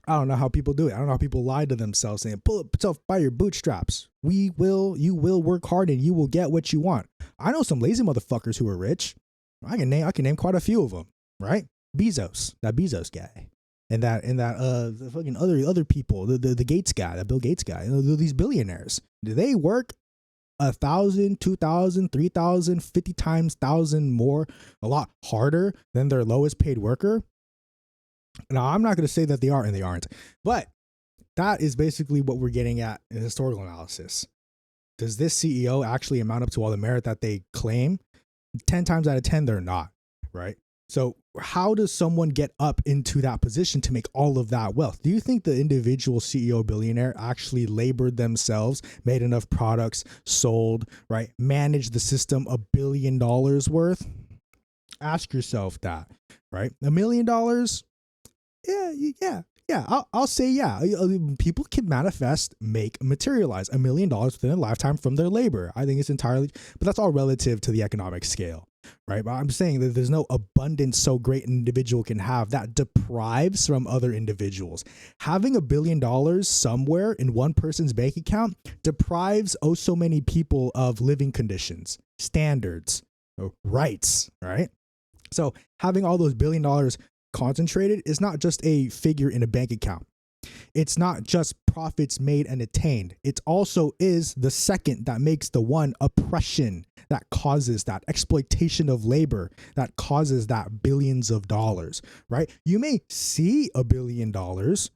I don't know how people do it. I don't know how people lie to themselves saying, pull up yourself by your bootstraps. You will work hard and you will get what you want. I know some lazy motherfuckers who are rich. I can name quite a few of them, right? That Bezos guy. And the fucking other people, the Gates guy, that Bill Gates guy, these billionaires, do they work 1,000, 2,000, 3,000, 50 times 1,000 more, a lot harder than their lowest paid worker? Now, I'm not going to say that they are and they aren't, but that is basically what we're getting at in historical analysis. Does this CEO actually amount up to all the merit that they claim? 10 times out of 10, they're not, right? So how does someone get up into that position to make all of that wealth? Do you think the individual CEO billionaire actually labored themselves, made enough products, sold, right? Managed the system $1 billion worth? Ask yourself that, right? $1 million? Yeah. I'll say yeah. People can manifest, materialize $1 million within a lifetime from their labor. I think it's entirely, but that's all relative to the economic scale. Right. But I'm saying that there's no abundance so great an individual can have that deprives from other individuals. Having $1 billion somewhere in one person's bank account deprives so many people of living conditions, standards, rights. Right. So having all those $1 billion concentrated is not just a figure in a bank account. It's not just profits made and attained. It also is the second that makes the one oppression that causes that exploitation of labor that causes that billions of dollars, right? You may see $1 billion,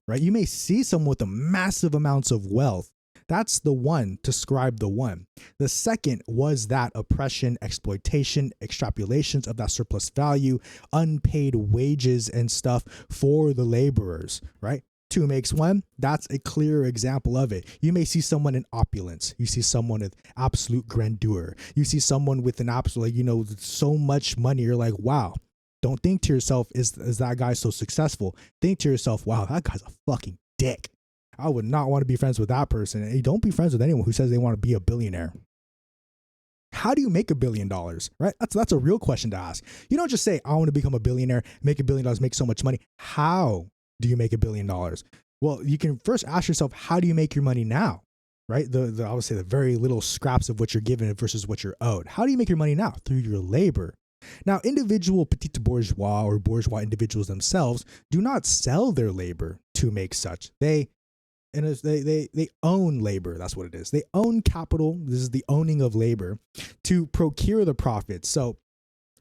right? You may see someone with a massive amounts of wealth. That's the one to describe the one. The second was that oppression, exploitation, extrapolations of that surplus value, unpaid wages and stuff for the laborers, right? 2 makes 1. That's a clear example of it. You may see someone in opulence. You see someone with absolute grandeur. You see someone with an absolute, so much money. You're like, wow. Don't think to yourself, is that guy so successful? Think to yourself, wow, that guy's a fucking dick. I would not want to be friends with that person. And don't be friends with anyone who says they want to be a billionaire. How do you make $1 billion, right? That's a real question to ask. You don't just say, I want to become a billionaire, make $1 billion, make so much money. How do you make $1 billion? Well, you can first ask yourself, how do you make your money now? Right? I would say the very little scraps of what you're given versus what you're owed. How do you make your money now? Through your labor. Now, individual petite bourgeois or bourgeois individuals themselves do not sell their labor to make such. They own labor. That's what it is. They own capital. This is the owning of labor to procure the profits. So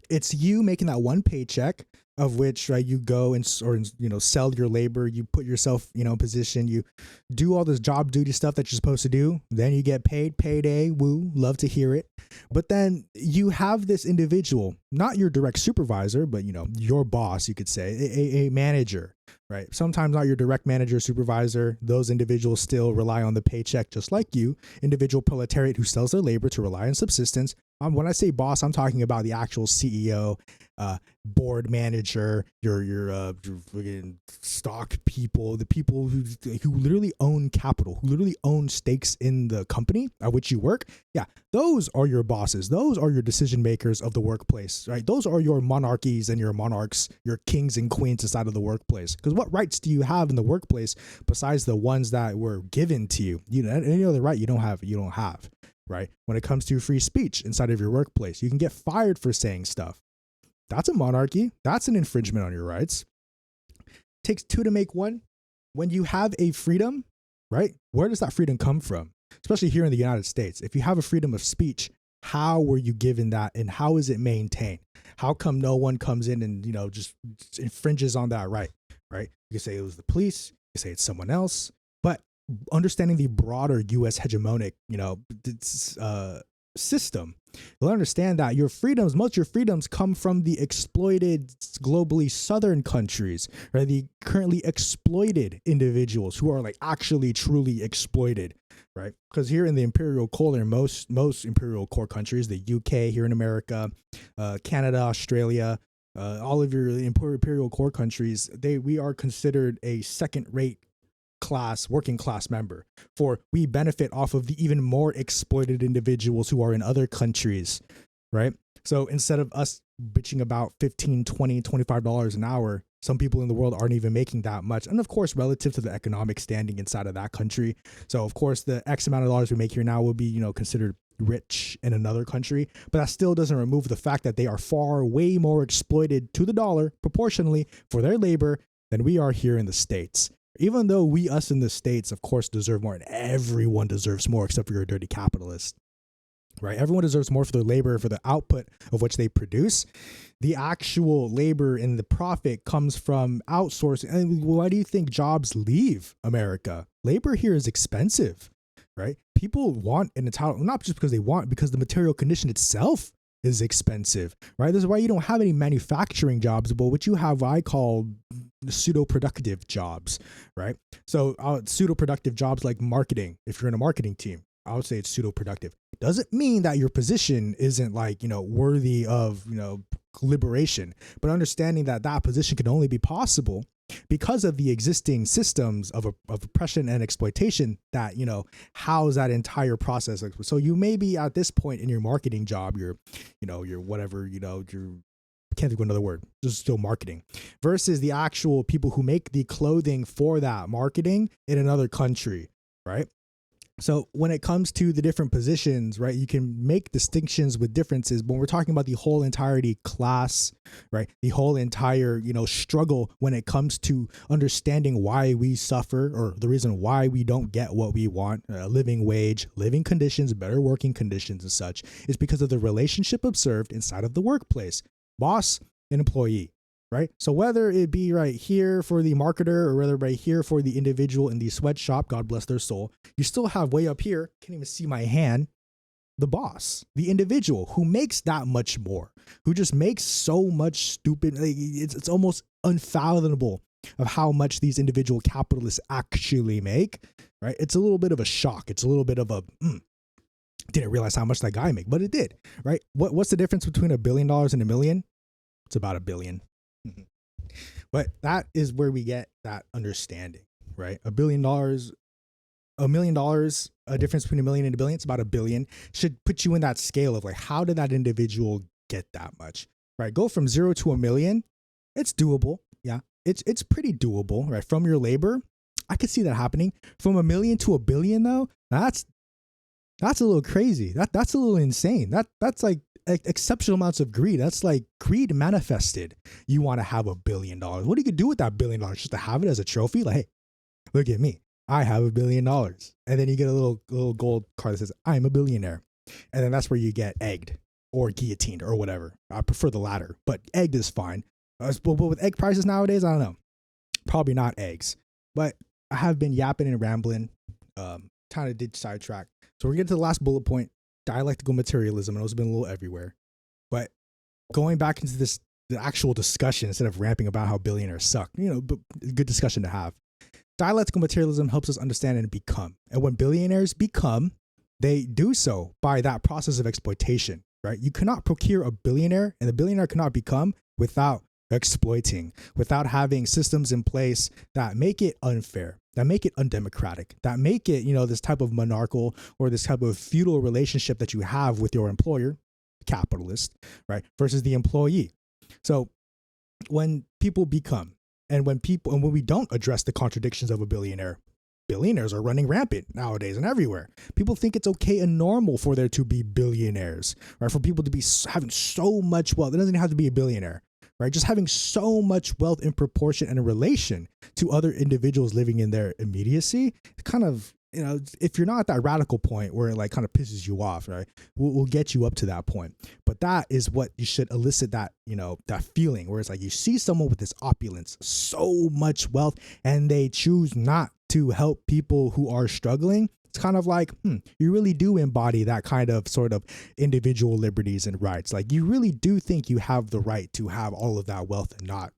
it's you making that one paycheck of which, right, you go and sell your labor, you put yourself, in position, you do all this job duty stuff that you're supposed to do. Then you get paid, payday, woo, love to hear it. But then you have this individual, not your direct supervisor, but, your boss, you could say, a manager, right? Sometimes not your direct manager, supervisor. Those individuals still rely on the paycheck, just like you, individual proletariat who sells their labor to rely on subsistence. When I say boss, I'm talking about the actual CEO, board manager, your stock people, the people who literally own capital, who literally own stakes in the company at which you work. Yeah, those are your bosses. Those are your decision makers of the workplace, right? Those are your monarchies and your monarchs, your kings and queens inside of the workplace. Because what rights do you have in the workplace besides the ones that were given to you? Any other right you don't have. Right? When it comes to free speech inside of your workplace, you can get fired for saying stuff. That's a monarchy. That's an infringement on your rights. Takes 2 to make 1. When you have a freedom, right? Where does that freedom come from? Especially here in the United States. If you have a freedom of speech, how were you given that and how is it maintained? How come no one comes in and, just infringes on that right? You can say it was the police. You can say it's someone else. But understanding the broader U.S. hegemonic, system, you'll understand that most of your freedoms come from the exploited, globally southern countries, right? The currently exploited individuals who are like actually truly exploited, right? Because here in the imperial core, in most imperial core countries, the UK here in America, Canada, Australia, all of your imperial core countries, we are considered a second-rate working class member, for we benefit off of the even more exploited individuals who are in other countries, right? So instead of us bitching about $15, $20, $25 an hour, some people in the world aren't even making that much. And of course, relative to the economic standing inside of that country. So of course, the X amount of dollars we make here now will be, considered rich in another country, but that still doesn't remove the fact that they are way more exploited to the dollar proportionally for their labor than we are here in the States. Even though us in the States, of course, deserve more, and everyone deserves more except for your dirty capitalist, right? Everyone deserves more for their labor, for the output of which they produce. The actual labor and the profit comes from outsourcing. And why do you think jobs leave America? Labor here is expensive, right? People want an entitlement, not just because they want, because the material condition itself is expensive, right? This is why you don't have any manufacturing jobs, but what you have, I call pseudo-productive jobs, right? So pseudo-productive jobs like marketing, if you're in a marketing team, I would say it's pseudo-productive. Doesn't mean that your position isn't worthy of, liberation, but understanding that position can only be possible because of the existing systems of oppression and exploitation that, house that entire process. So you may be at this point in your marketing job, you're whatever, can't think of another word, just still marketing, versus the actual people who make the clothing for that marketing in another country, right? So when it comes to the different positions, right, you can make distinctions with differences, but when we're talking about the whole entirety class, right, the whole entire, struggle when it comes to understanding why we suffer, or the reason why we don't get what we want, a living wage, living conditions, better working conditions and such, is because of the relationship observed inside of the workplace, boss and employee. Right. So whether it be right here for the marketer or whether right here for the individual in the sweatshop, God bless their soul, you still have way up here, can't even see my hand, the boss, the individual who makes that much more, who just makes so much stupid. It's almost unfathomable of how much these individual capitalists actually make. Right. It's a little bit of a shock. It's a little bit of a didn't realize how much that guy make, but it did. Right. What's the difference between $1 billion and $1 million? It's about $1 billion. But that is where we get that understanding, right? $1 billion, $1 million, a difference between $1 million and $1 billion, it's about $1 billion, should put you in that scale of how did that individual get that much, right? Go from 0 to $1 million. It's doable. Yeah. It's pretty doable, right? From your labor. I could see that happening. From $1 million to $1 billion though, that's a little crazy. That's a little insane. That's like exceptional amounts of greed. That's like greed manifested. You want to have $1 billion. What do you do with that $1 billion? Just to have it as a trophy? Like, hey, look at me. I have $1 billion. And then you get a little gold card that says, I'm a billionaire. And then that's where you get egged or guillotined or whatever. I prefer the latter, but egged is fine. But with egg prices nowadays, I don't know. Probably not eggs. But I have been yapping and rambling. Kind of did sidetrack. So we're getting to the last bullet point. Dialectical materialism, and it's been a little everywhere. But going back into the actual discussion instead of ramping about how billionaires suck, but good discussion to have. Dialectical materialism helps us understand and become. And when billionaires become, they do so by that process of exploitation, right? You cannot procure a billionaire, and the billionaire cannot become without exploiting, without having systems in place that make it unfair, that make it undemocratic, that make it, this type of monarchical or this type of feudal relationship that you have with your employer, capitalist, right, versus the employee. So when people become, and when we don't address the contradictions of a billionaire, billionaires are running rampant nowadays and everywhere. People think it's okay and normal for there to be billionaires, right? For people to be having so much wealth. It doesn't even have to be a billionaire. Right, just having so much wealth in proportion and in relation to other individuals living in their immediacy, kind of, if you're not at that radical point where it kind of pisses you off, right, we'll get you up to that point. But that is what you should elicit, that, that feeling where it's you see someone with this opulence, so much wealth, and they choose not to help people who are struggling, it's kind of like, you really do embody that kind of sort of individual liberties and rights. Like, you really do think you have the right to have all of that wealth and not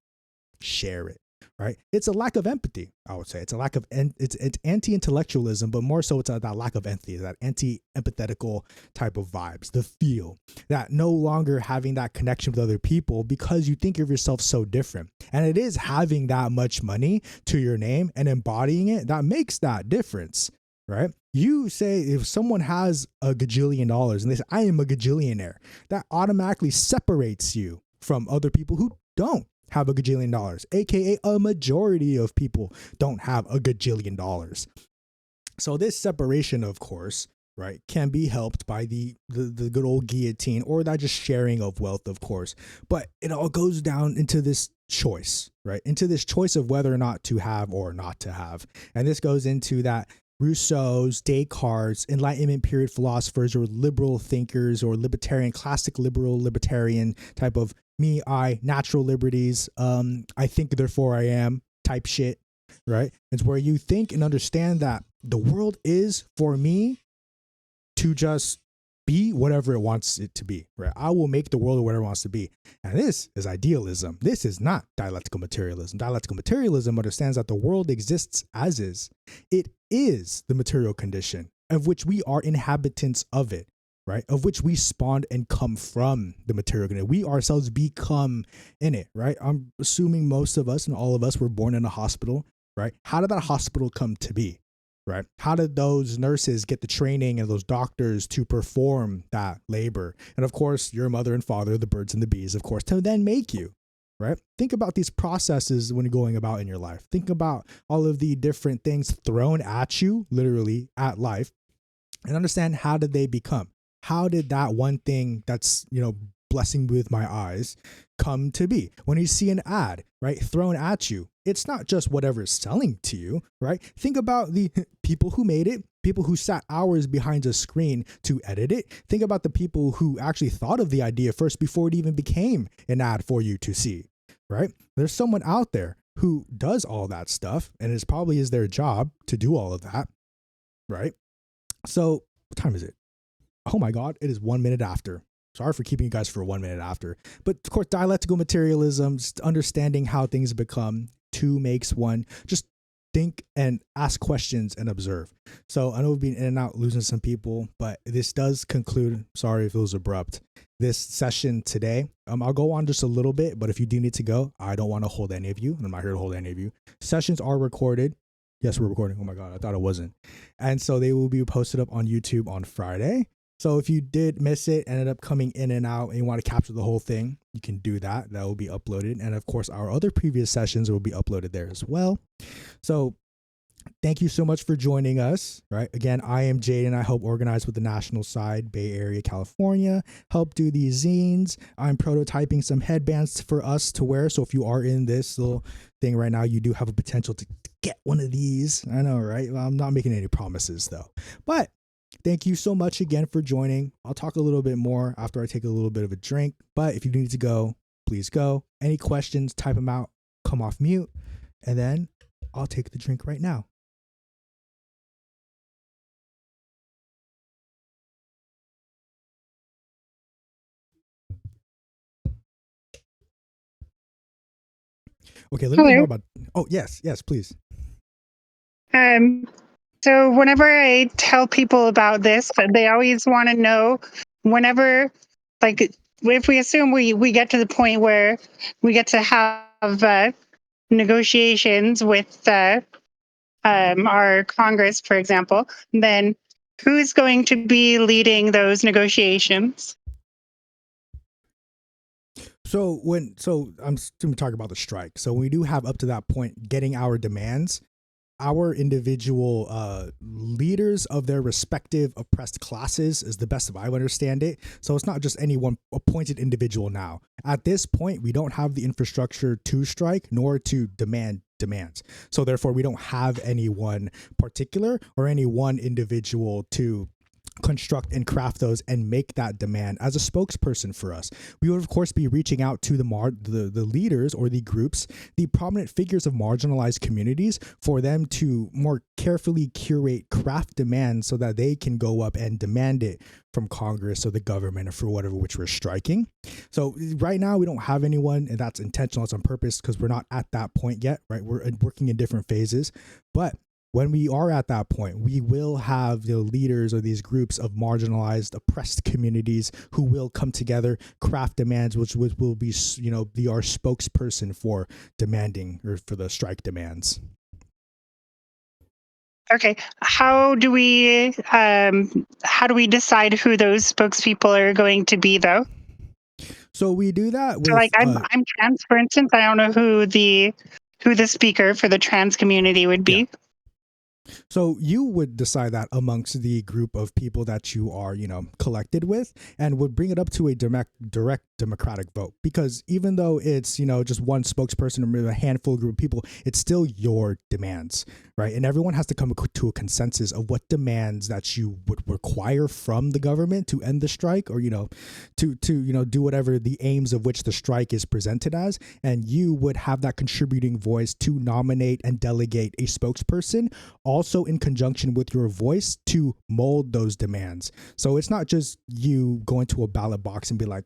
share it, right? It's a lack of empathy, I would say. It's a lack of, it's anti-intellectualism, but more so it's that lack of empathy, that anti-empathetical type of vibes, the feel that no longer having that connection with other people because you think of yourself so different. And it is having that much money to your name and embodying it that makes that difference, right? You say if someone has a gajillion dollars and they say, I am a gajillionaire, that automatically separates you from other people who don't have a gajillion dollars, aka a majority of people don't have a gajillion dollars. So this separation, of course, right, can be helped by the good old guillotine or that just sharing of wealth, of course. But it all goes down into this choice, right? Into this choice of whether or not to have or not to have. And this goes into that Rousseau's, Descartes, Enlightenment period philosophers or liberal thinkers or libertarian, classic libertarian type of me, I, natural liberties, I think, therefore I am type shit, right? It's where you think and understand that the world is for me to just be whatever it wants it to be, right? I will make the world whatever it wants to be. And this is idealism. This is not dialectical materialism. Dialectical materialism understands that the world exists as is. It is the material condition of which we are inhabitants of it, right? Of which we spawned and come from the material condition. We ourselves become in it, right? I'm assuming most of us and all of us were born in a hospital, right? How did that hospital come to be? Right? How did those nurses get the training and those doctors to perform that labor? And of course, your mother and father, the birds and the bees, of course, to then make you, right? Think about these processes when you're going about in your life. Think about all of the different things thrown at you, literally at life, and understand how did they become? How did that one thing that's, blessing with my eyes come to be? When you see an ad, right, thrown at you, it's not just whatever is selling to you, right? Think about the people who made it, people who sat hours behind a screen to edit it. Think about the people who actually thought of the idea first before it even became an ad for you to see, right? There's someone out there who does all that stuff, and it probably is their job to do all of that, right? So what time is it? Oh my God, it is 1 minute after. Sorry for keeping you guys for 1 minute after. But of course, dialectical materialism, just understanding how things become, two makes one. Just think and ask questions and observe. So I know we've been in and out losing some people, but this does conclude. Sorry if it was abrupt. This session today. I'll go on just a little bit, but if you do need to go, I don't want to hold any of you. I'm not here to hold any of you. Sessions are recorded. Yes, we're recording. Oh my God, I thought it wasn't. And so they will be posted up on YouTube on Friday. So if you did miss it, ended up coming in and out, and you want to capture the whole thing, you can do that. That will be uploaded. And of course, our other previous sessions will be uploaded there as well. So thank you so much for joining us, right? Again, I am Jade, and I help organize with the national side, Bay Area, California, help do these zines. I'm prototyping some headbands for us to wear. So if you are in this little thing right now, you do have a potential to get one of these. I know, right? Well, I'm not making any promises though, but thank you so much again for joining. I'll talk a little bit more after I take a little bit of a drink, but if you need to go, please go. Any questions, type them out, come off mute, and then I'll take the drink right now. Okay, let me know about. Oh, yes, please. So whenever I tell people about this, they always want to know whenever, like, if we assume we get to the point where we get to have negotiations with our Congress, for example, then who's going to be leading those negotiations? So I'm going to talk about the strike. So we do have up to that point getting our demands. Our individual leaders of their respective oppressed classes is the best if I understand it. So it's not just any one appointed individual now. At this point, we don't have the infrastructure to strike nor to demand demands. So therefore, we don't have any one particular or any one individual to construct and craft those and make that demand as a spokesperson for us. We would of course be reaching out to the leaders or the groups, the prominent figures of marginalized communities, for them to more carefully curate, craft demands so that they can go up and demand it from Congress or the government or for whatever which we're striking. So right now we don't have anyone, and that's intentional, it's on purpose because we're not at that point yet, right? We're working in different phases, but when we are at that point, we will have the leaders or these groups of marginalized, oppressed communities who will come together, craft demands, which will be, be our spokesperson for demanding or for the strike demands. Okay, how do we decide who those spokespeople are going to be, though? So we do that with, So, like, I'm trans, for instance. I don't know who the speaker for the trans community would be. Yeah. So you would decide that amongst the group of people that you are, collected with, and would bring it up to a direct democratic vote. Because even though it's, just one spokesperson or a handful of group of people, it's still your demands, right? And everyone has to come to a consensus of what demands that you would require from the government to end the strike, or, to do whatever the aims of which the strike is presented as. And you would have that contributing voice to nominate and delegate a spokesperson, also in conjunction with your voice, to mold those demands. So it's not just you going to a ballot box and be like,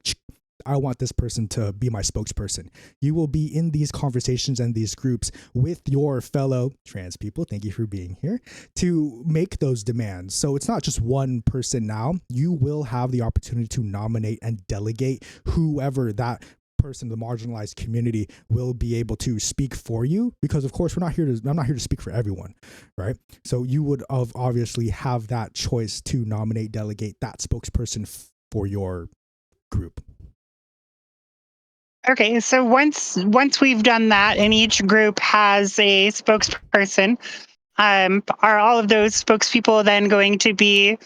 I want this person to be my spokesperson. You will be in these conversations and these groups with your fellow trans people, thank you for being here, to make those demands. So it's not just one person now. You will have the opportunity to nominate and delegate whoever that person, the marginalized community, will be able to speak for you, because of course I'm not here to speak for everyone, right? So you would obviously have that choice to nominate, delegate that spokesperson for your group. Okay, so once we've done that and each group has a spokesperson, are all of those spokespeople then going to be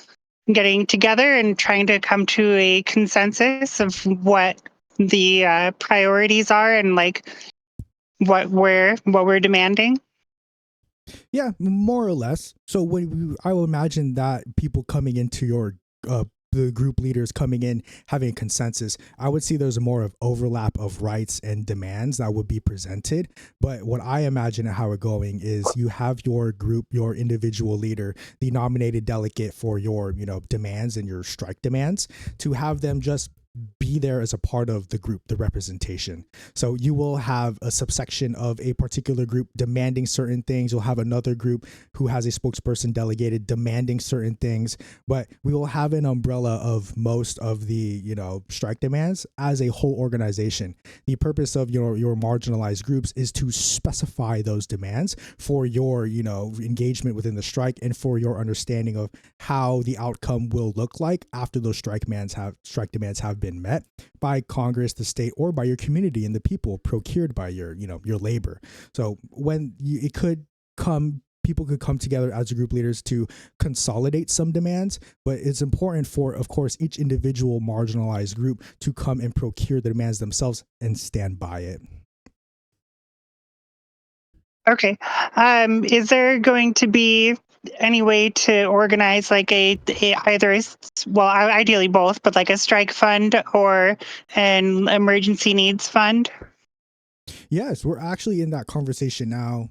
getting together and trying to come to a consensus of what the priorities are and like what we're demanding? Yeah, more or less. So I will imagine that people coming into your the group leaders coming in having a consensus, I would see there's more of overlap of rights and demands that would be presented. But what I imagine how it going is you have your group, your individual leader, the nominated delegate for your demands and your strike demands, to have them just be there as a part of the group, the representation. So you will have a subsection of a particular group demanding certain things. You'll have another group who has a spokesperson delegated demanding certain things, but we will have an umbrella of most of the, strike demands as a whole organization. The purpose of your marginalized groups is to specify those demands for your, engagement within the strike and for your understanding of how the outcome will look like after those strike demands have been met by Congress, the state, or by your community and the people procured by your labor. So when people could come together as group leaders to consolidate some demands, but it's important for, of course, each individual marginalized group to come and procure the demands themselves and stand by it. Okay. Is there going to be any way to organize like ideally both, but like a strike fund or an emergency needs fund? Yes, we're actually in that conversation now.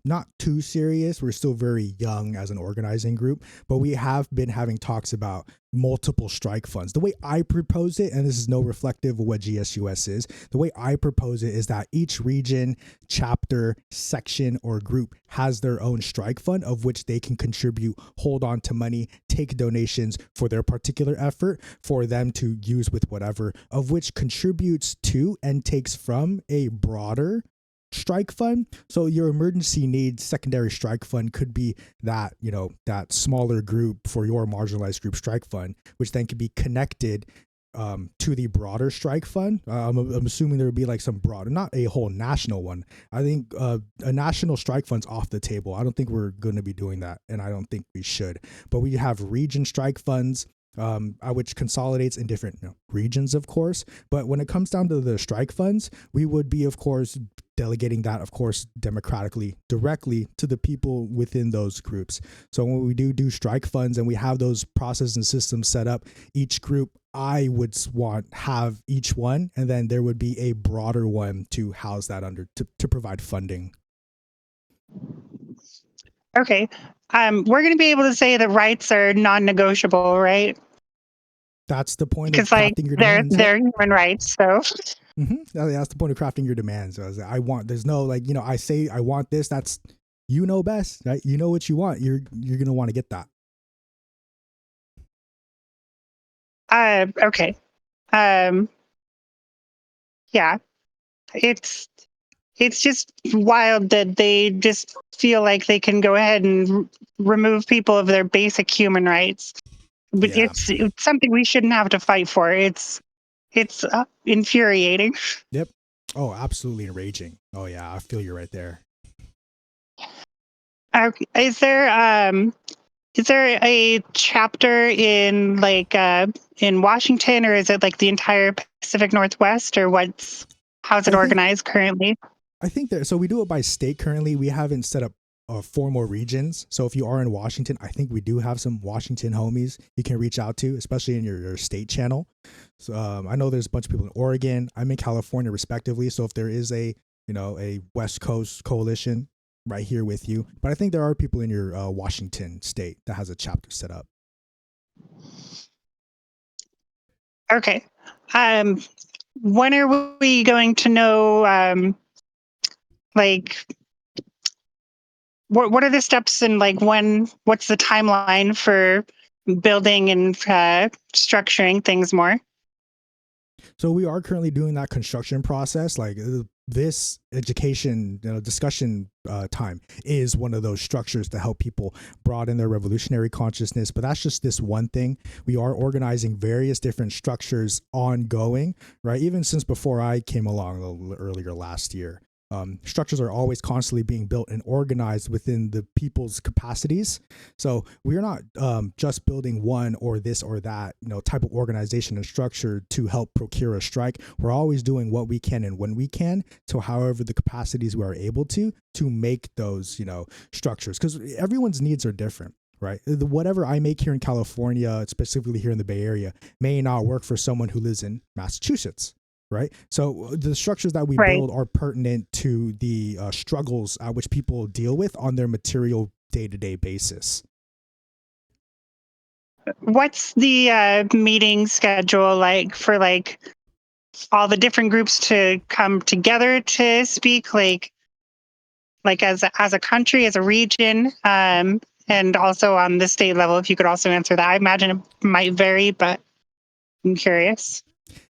Not too serious. We're still very young as an organizing group, but we have been having talks about multiple strike funds. The way I propose it, and this is no reflective of what GSUS is, the way I propose it is that each region, chapter, section, or group has their own strike fund of which they can contribute, hold on to money, take donations for their particular effort for them to use with whatever, of which contributes to and takes from a broader strike fund. So your emergency needs secondary strike fund could be that, that smaller group for your marginalized group strike fund, which then could be connected to the broader strike fund. I'm assuming there would be like some broader, not a whole national one. I think a national strike fund's off the table. I don't think we're going to be doing that, and I don't think we should. But we have region strike funds, which consolidates in different regions, of course. But when it comes down to the strike funds, we would be, of course, delegating that, of course, democratically, directly to the people within those groups. So when we do strike funds and we have those processes and systems set up, each group I would have each one, and then there would be a broader one to house that under to provide funding. Okay. We're going to be able to say that rights are non-negotiable, right? That's the point Because of crafting your demands. they're human rights. So that's the point of crafting your demands. So I want. There's no like I say I want this. That's best, right? You know what you want. You're gonna want to get that. Okay. Yeah. It's just wild that they just feel like they can go ahead and remove people of their basic human rights. But Yeah. it's something we shouldn't have to fight for. It's infuriating. Yep. Oh, absolutely enraging. Oh yeah, I feel you right there. Is there a chapter in in Washington, or is it like the entire Pacific Northwest, or how's it organized currently? I think so we do it by state currently. We haven't set up 4 more regions. So if you are in Washington, I think we do have some Washington homies you can reach out to, especially in your state channel. So I know there's a bunch of people in Oregon. I'm in California, respectively. So if there is a West Coast coalition right here with you, but I think there are people in your Washington state that has a chapter set up. Okay. When are we going to know? What are the steps and what's the timeline for building and structuring things more? So we are currently doing that construction process. Like this education discussion time is one of those structures to help people broaden their revolutionary consciousness. But that's just this one thing. We are organizing various different structures ongoing, right? Even since before I came along a little earlier last year. Structures are always constantly being built and organized within the people's capacities. So we're not just building one or this or that, type of organization and structure to help procure a strike. We're always doing what we can and when we can, to however the capacities we are able to make those, structures, because everyone's needs are different. Right. Whatever I make here in California, specifically here in the Bay Area, may not work for someone who lives in Massachusetts. Right. So the structures that we build are pertinent to the struggles at which people deal with on their material day-to-day basis. What's the meeting schedule like for all the different groups to come together to speak, like as a country, as a region, and also on the state level? If you could also answer that. I imagine it might vary, but I'm curious.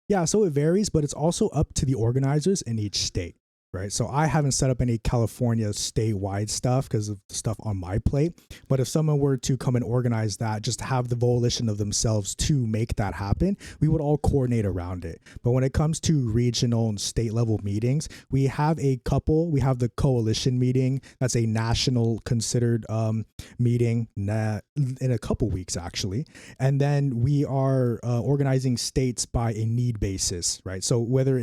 Yeah, so it varies, but it's also up to the organizers in each state, right? So I haven't set up any California statewide stuff because of the stuff on my plate. But if someone were to come and organize that, just have the volition of themselves to make that happen, we would all coordinate around it. But when it comes to regional and state level meetings, we have a couple. We have the coalition meeting. That's a national considered meeting in a couple weeks, actually. And then we are organizing states by a need basis, right? So whether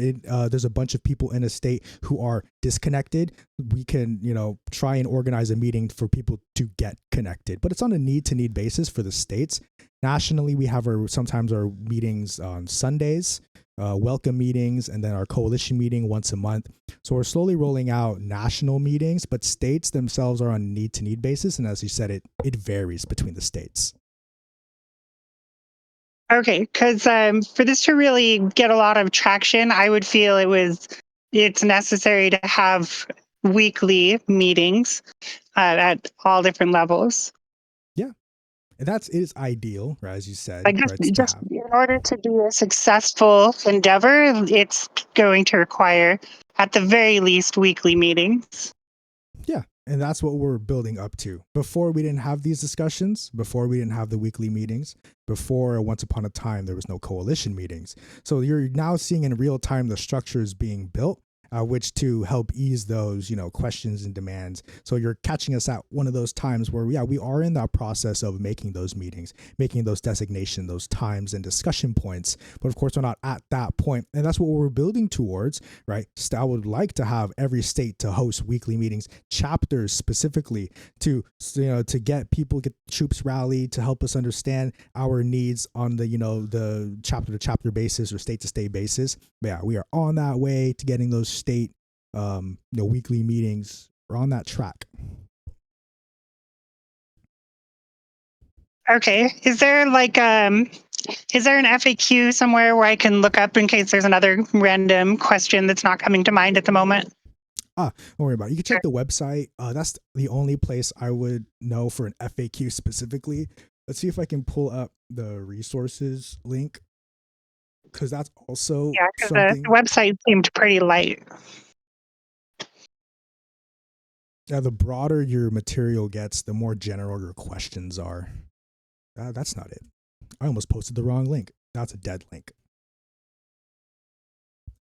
there's a bunch of people in a state who are disconnected, we can, try and organize a meeting for people to get connected. But it's on a need-to-need basis for the states. Nationally, we have sometimes our meetings on Sundays, welcome meetings, and then our coalition meeting once a month. So we're slowly rolling out national meetings, but states themselves are on a need-to-need basis. And as you said, it varies between the states. Okay, because for this to really get a lot of traction, I would feel it's necessary to have weekly meetings at all different levels. Yeah, and it is ideal, right, as you said. Just in order to do a successful endeavor, it's going to require, at the very least, weekly meetings. Yeah, and that's what we're building up to. Before, we didn't have these discussions. Before, we didn't have the weekly meetings. Before, once upon a time, there was no coalition meetings. So you're now seeing in real time the structures being built which to help ease those, questions and demands. So you're catching us at one of those times where, we are in that process of making those meetings, making those designations, those times and discussion points. But of course, we're not at that point, and that's what we're building towards, right? I would like to have every state to host weekly meetings, chapters specifically to get people, get troops rallied to help us understand our needs on the the chapter to chapter basis or state to state basis. But yeah, we are on that way to getting those state weekly meetings. We're on that track. Okay. Is there an FAQ somewhere where I can look up in case there's another random question that's not coming to mind at the moment? Don't worry about it. You can check the website. That's the only place I would know for an FAQ specifically. Let's see if I can pull up the resources link, because that's also because something. the website seemed pretty light. Yeah, the broader your material gets, the more general your questions are. That's not it. I almost posted the wrong link. That's a dead link.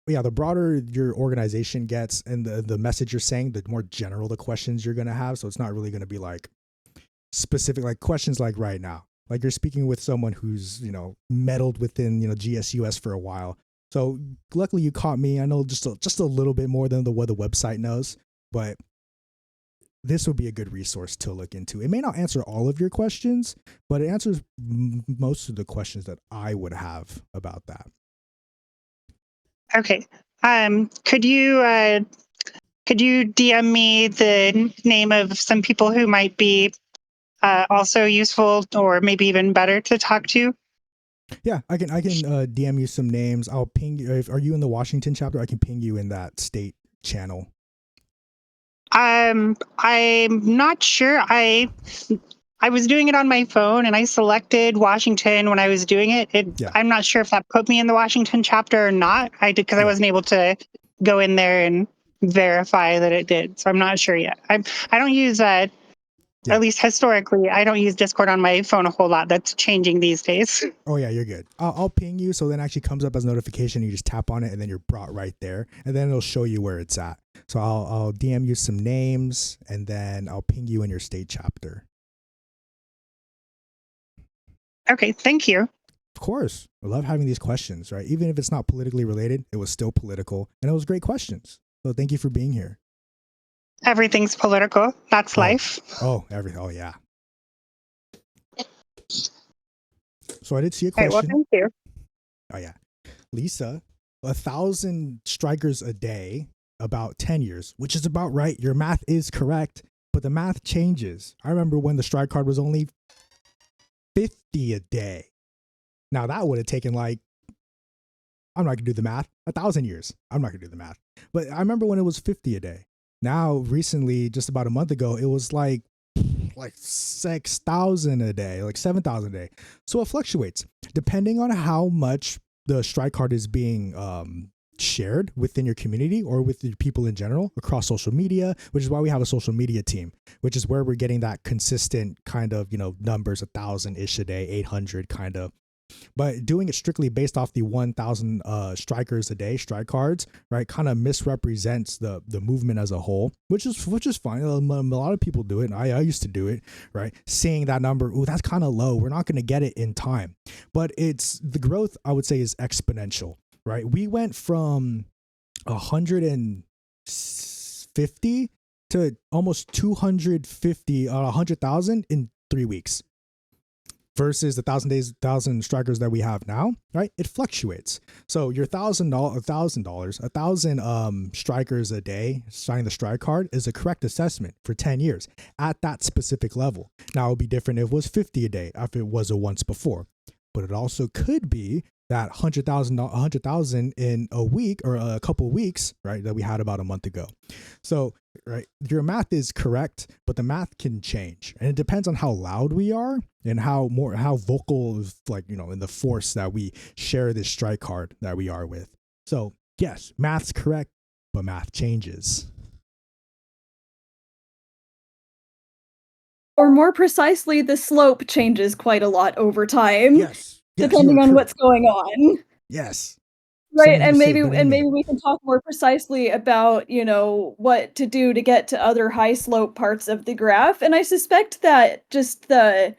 But yeah, the broader your organization gets and the message you're saying, the more general the questions you're going to have. So it's not really going to be like specific, like questions like right now. Like you're speaking with someone who's, meddled within, GSUS for a while. So luckily you caught me. I know just a little bit more than what the website knows, but this would be a good resource to look into. It may not answer all of your questions, but it answers most of the questions that I would have about that. Okay. Could you DM me the name of some people who might be also useful or maybe even better to talk to? Yeah, I can DM you some names. I'll ping you. Are you in the Washington chapter? I can ping you in that state channel. I'm not sure. I was doing it on my phone and I selected Washington when I was doing it. I'm not sure if that put me in the Washington chapter or not. I did because I wasn't able to go in there and verify that it did. So I'm not sure yet. I don't use at least historically, I don't use Discord on my phone a whole lot. That's changing these days. Oh yeah, you're good. I'll ping you, so then it actually comes up as a notification. You just tap on it, and then you're brought right there, and then it'll show you where it's at. So I'll DM you some names, and then I'll ping you in your state chapter. Okay, thank you. Of course, I love having these questions, right? Even if it's not politically related, it was still political, and it was great questions. So thank you for being here. Everything's political. That's life. Oh, yeah. So I did see a question. Well, thank you. Oh yeah, Lisa, 1,000 strikers a day, about 10 years, which is about right. Your math is correct, but the math changes. I remember when the strike card was only 50 a day. Now that would have taken I'm not gonna do the math, 1,000 years. I'm not gonna do the math, but I remember when it was 50 a day. Now, recently, just about a month ago, it was like 6,000 a day, like 7,000 a day. So it fluctuates depending on how much the strike card is being shared within your community or with the people in general across social media, which is why we have a social media team, which is where we're getting that consistent kind of, numbers, 1,000-ish a day, 800 kind of. But doing it strictly based off the 1,000 strikers a day, strike cards, right, kind of misrepresents the movement as a whole, which is fine. A lot of people do it. And I used to do it, right? Seeing that number, ooh, that's kind of low. We're not going to get it in time. But the growth, I would say, is exponential, right? We went from 150 to almost 250, 100,000 in 3 weeks. Versus the 1,000 strikers that we have now, right? It fluctuates. So your $1,000 strikers a day signing the strike card is a correct assessment for 10 years at that specific level. Now it would be different if it was 50 a day, if it was a once before. But it also could be that 100,000 in a week or a couple of weeks, right? That we had about a month ago. So, right, your math is correct, but the math can change, and it depends on how loud we are and how vocal, like, in the force that we share this strike card that we are with. So yes, math's correct, but math changes. Or more precisely, the slope changes quite a lot over time. Yes. Depending on what's going on. Yes. Right, Someone and just say, what do you maybe mean? we can talk more precisely about, what to do to get to other high slope parts of the graph. And I suspect that just the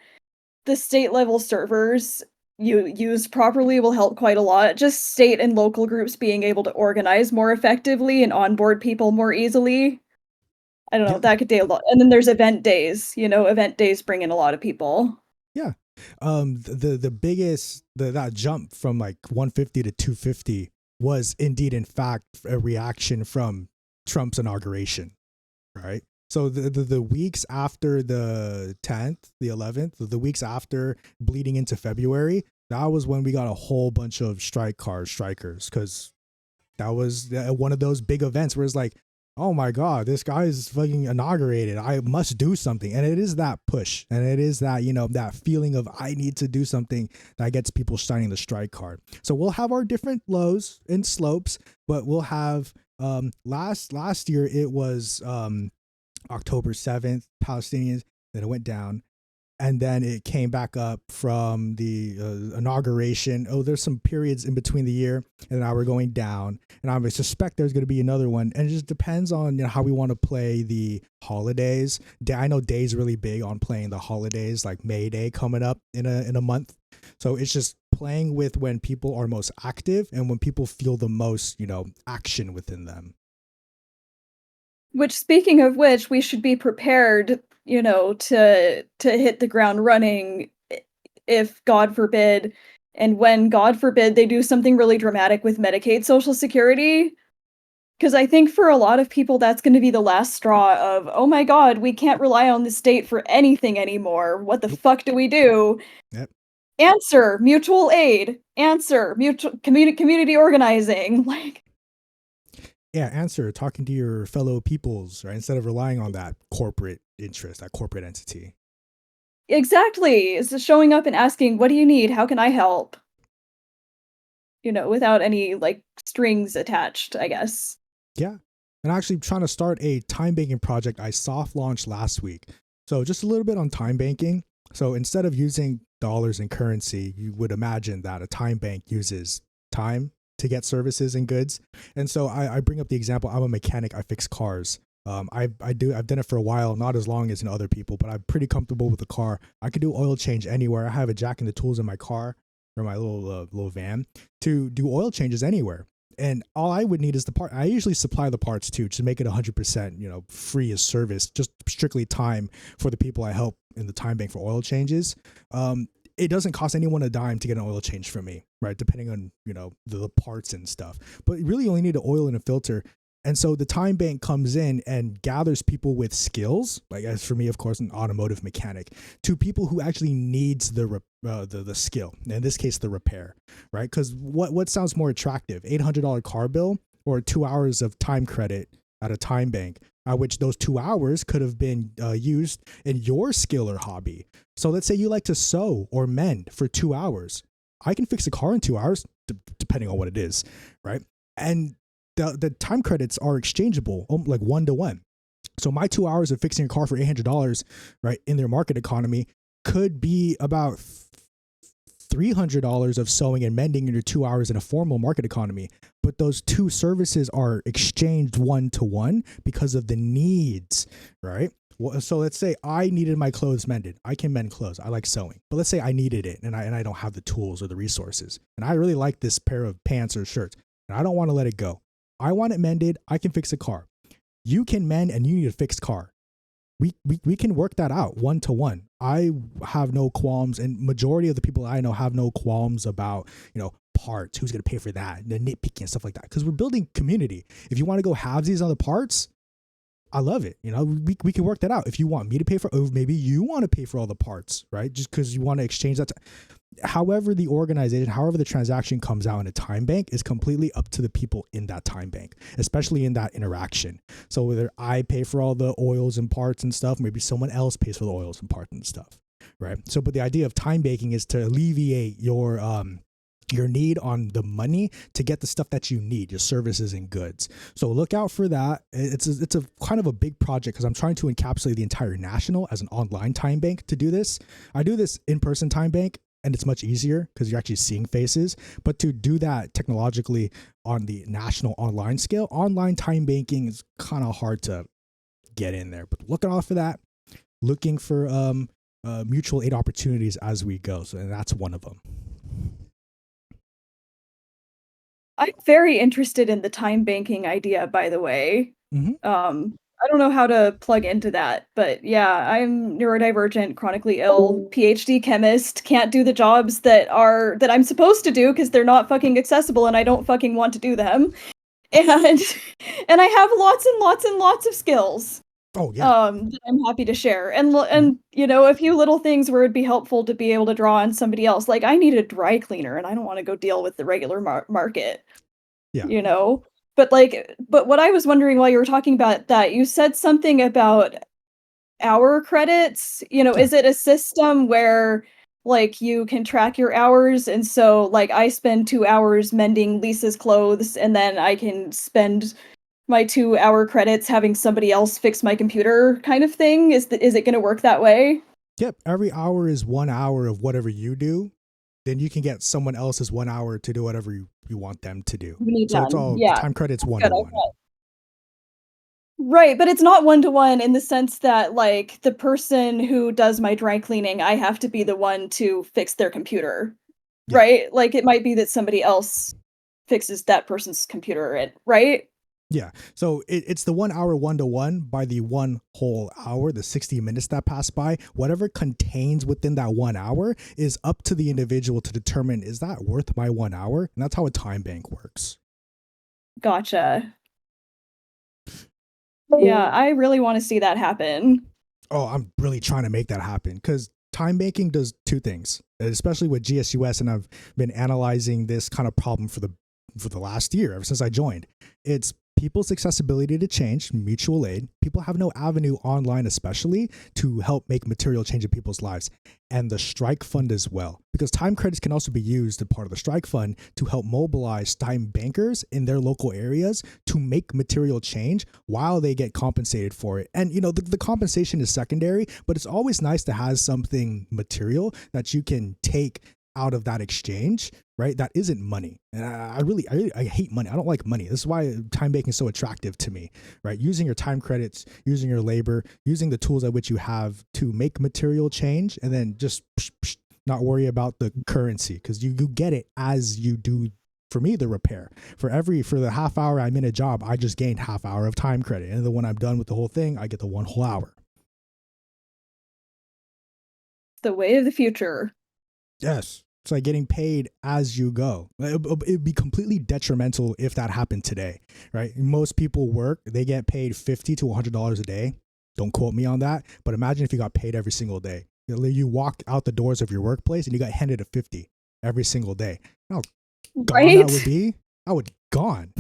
state level servers you used properly will help quite a lot. Just state and local groups being able to organize more effectively and onboard people more easily. I don't know, Yep. that could take a lot. And then there's event days, event days bring in a lot of people. Yeah. The biggest that jump from like 150 to 250 was indeed in fact a reaction from Trump's inauguration, right? So the weeks after the 10th, the 11th, the weeks after bleeding into February, that was when we got a whole bunch of strikers, because that was one of those big events where it's like, oh my God, this guy is fucking inaugurated. I must do something. And it is that push. And it is that, that feeling of I need to do something that gets people signing the strike card. So we'll have our different lows and slopes, but we'll have last year it was October 7th, Palestinians, then it went down. And then it came back up from the inauguration. Oh, there's some periods in between the year, and now we're going down. And I would suspect there's going to be another one. And it just depends on how we want to play the holidays. I know Day's really big on playing the holidays, like May Day coming up in a month. So it's just playing with when people are most active and when people feel the most, action within them. Which, speaking of which, we should be prepared, to hit the ground running if God forbid, and when God forbid they do something really dramatic with Medicaid Social Security. Because I think for a lot of people that's going to be the last straw of, oh my God, we can't rely on the state for anything anymore. What the fuck do we do? Yep. Answer, mutual aid. Answer, mutual community organizing. Like, yeah, answer talking to your fellow peoples, right? Instead of relying on that corporate interest, that corporate entity. exactly. It's just showing up and asking, what do you need? How can I help? Without any strings attached, I guess. Yeah. And actually trying to start a time banking project I soft launched last week. So just a little bit on time banking. So instead of using dollars and currency, you would imagine that a time bank uses time to get services and goods. And so I bring up the example. I'm a mechanic. I fix cars. I've done it for a while, not as long as other people, but I'm pretty comfortable with the car. I can do oil change anywhere. I have a jack and the tools in my car or my little van to do oil changes anywhere. And all I would need is the part. I usually supply the parts too, to make it 100%, free as service, just strictly time for the people I help in the time bank for oil changes. It doesn't cost anyone a dime to get an oil change from me, right? Depending on, the parts and stuff, but you really only need an oil and a filter. And so the time bank comes in and gathers people with skills, like as for me, of course, an automotive mechanic, to people who actually needs the skill. In this case, the repair, right? Because what sounds more attractive, $800 car bill or 2 hours of time credit at a time bank, which those 2 hours could have been used in your skill or hobby. So let's say you like to sew or mend for 2 hours. I can fix a car in 2 hours, depending on what it is, right? And the time credits are exchangeable, like 1-to-1. So my 2 hours of fixing a car for $800, right, in their market economy could be about $300 of sewing and mending in your 2 hours in a formal market economy. But those two services are exchanged 1-to-1 because of the needs, right? Well, so let's say I needed my clothes mended. I can mend clothes. I like sewing. But let's say I needed it and I don't have the tools or the resources. And I really like this pair of pants or shirts and I don't want to let it go. I want it mended. I can fix a car. You can mend and you need a fixed car. We can work that out 1-to-1. I have no qualms, and majority of the people I know have no qualms about, parts, who's going to pay for that, the nitpicking and stuff like that. Because we're building community. If you want to go halvesies on the parts, I love it. We can work that out. If you want me to pay for, or maybe you want to pay for all the parts, right? Just because you want to exchange that. However, the organization, however the transaction comes out in a time bank is completely up to the people in that time bank, especially in that interaction. So whether I pay for all the oils and parts and stuff, maybe someone else pays for the oils and parts and stuff, right? So, but the idea of time banking is to alleviate your need on the money to get the stuff that you need, your services and goods. So look out for that. It's a kind of a big project because I'm trying to encapsulate the entire national as an online time bank to do this. I do this in-person time bank and it's much easier because you're actually seeing faces. But to do that technologically on the national online scale, online time banking is kind of hard to get in there. But looking out for that, looking for mutual aid opportunities as we go. So, and that's one of them. I'm very interested in the time banking idea, by the way. I don't know how to plug into that, but yeah, I'm neurodivergent, chronically ill, PhD chemist, can't do the jobs that I'm supposed to do because they're not fucking accessible and I don't fucking want to do them. And I have lots and lots and lots of skills. Oh yeah. That I'm happy to share. And you know, a few little things where it'd be helpful to be able to draw on somebody else. Like I need a dry cleaner and I don't want to go deal with the regular market. Yeah. You know? But what I was wondering while you were talking about that, you said something about hour credits. You know, Yeah. is it a system where like you can track your hours and so like I spend 2 hours mending Lisa's clothes and then I can spend my 2-hour credits having somebody else fix my computer kind of thing? Is it going to work that way? Yep. Every hour is 1 hour of whatever you do. Then you can get someone else's 1 hour to do whatever you want them to do. So it's all time credits 1-to-1. Right, but it's not 1-to-1 in the sense that like the person who does my dry cleaning, I have to be the one to fix their computer. Yeah. Right? Like it might be that somebody else fixes that person's computer, right? Yeah. So it's the 1 hour 1-to-1 by the 1 whole hour, the 60 minutes that pass by. Whatever contains within that 1 hour is up to the individual to determine, is that worth my 1 hour? And that's how a time bank works. Gotcha. Yeah, I really want to see that happen. Oh, I'm really trying to make that happen because time banking does two things, especially with GSUS. And I've been analyzing this kind of problem for the last year, ever since I joined. It's people's accessibility to change, mutual aid. People have no avenue online, especially to help make material change in people's lives. And the strike fund as well, because time credits can also be used as part of the strike fund to help mobilize time bankers in their local areas to make material change while they get compensated for it. And, you know, the compensation is secondary, but it's always nice to have something material that you can take out of that exchange, right? That isn't money. And I hate money. I don't like money. This is why time banking is so attractive to me, right? Using your time credits, using your labor, using the tools at which you have to make material change, and then just not worry about the currency, because you get it as you do. For me, the repair for the half hour I'm in a job, I just gained half hour of time credit. And then when I'm done with the whole thing, I get the 1 whole hour. The way of the future. Yes. It's like getting paid as you go. It'd be completely detrimental if that happened today, right? Most people work, they get paid $50 to $100 a day. Don't quote me on that. But imagine if you got paid every single day. You walk out the doors of your workplace and you got handed a 50 every single day. How gone that would be? I would gone.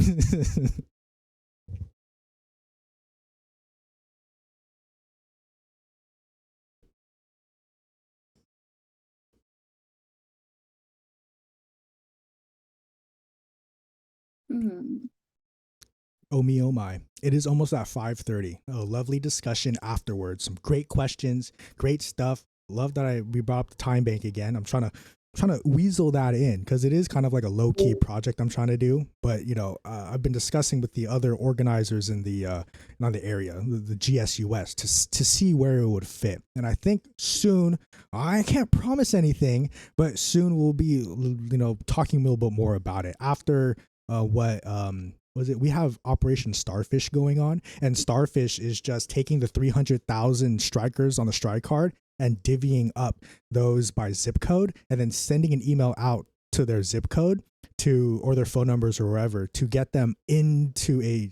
Oh me, oh my. It is almost at 5:30. A lovely discussion afterwards. Some great questions, great stuff. Love that we brought up the time bank again. I'm trying to weasel that in because it is kind of like a low-key project I'm trying to do. But, you know, I've been discussing with the other organizers in the area, the GSUS, to see where it would fit. And I think soon, I can't promise anything, but soon we'll be, you know, talking a little bit more about it after we have Operation Starfish going on, and Starfish is just taking the 300,000 strikers on the strike card and divvying up those by zip code and then sending an email out to their zip code or their phone numbers or wherever to get them into a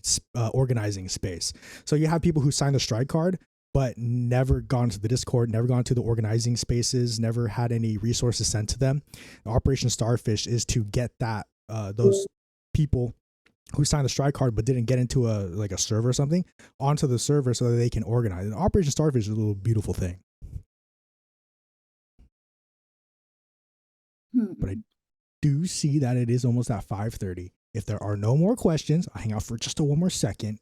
organizing space. So you have people who sign the strike card but never gone to the Discord, never gone to the organizing spaces, never had any resources sent to them. Operation Starfish is to get those people who signed the strike card but didn't get into a server or something onto the server so that they can organize. And Operation Starfish is a little beautiful thing. But I do see that it is almost at 5:30. If there are no more questions, I'll hang out for just one more second.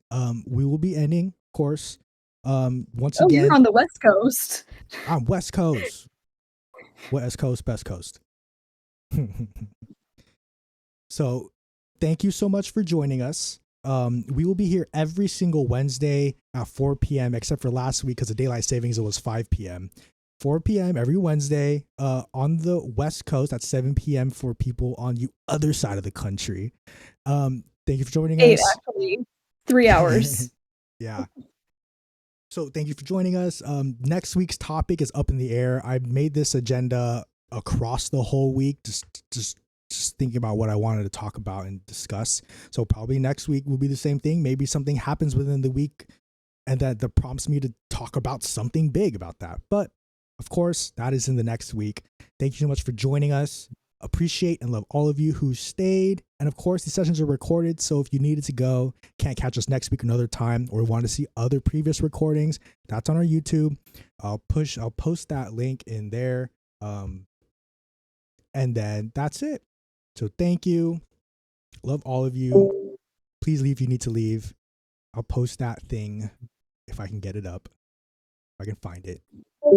We will be ending, of course. Once again, you're on the West Coast. I'm West Coast. West Coast, best coast. So thank you so much for joining us. We will be here every single Wednesday at 4 p.m. except for last week because of daylight savings it was 5 p.m. 4 p.m. every Wednesday on the West Coast at 7 p.m. for people on the other side of the country. Thank you for joining us. Actually, 3 hours. Yeah. So thank you for joining us. Next week's topic is up in the air. I made this agenda across the whole week, just thinking about what I wanted to talk about and discuss. So probably next week will be the same thing. Maybe something happens within the week and that prompts me to talk about something big about that. But of course, that is in the next week. Thank you so much for joining us. Appreciate and love all of you who stayed. And of course, these sessions are recorded. So if you needed to go, can't catch us next week another time, or want to see other previous recordings, that's on our YouTube. I'll post that link in there. And then that's it. So thank you. Love all of you. Please leave if you need to leave. I'll post that thing if I can get it up. If I can find it.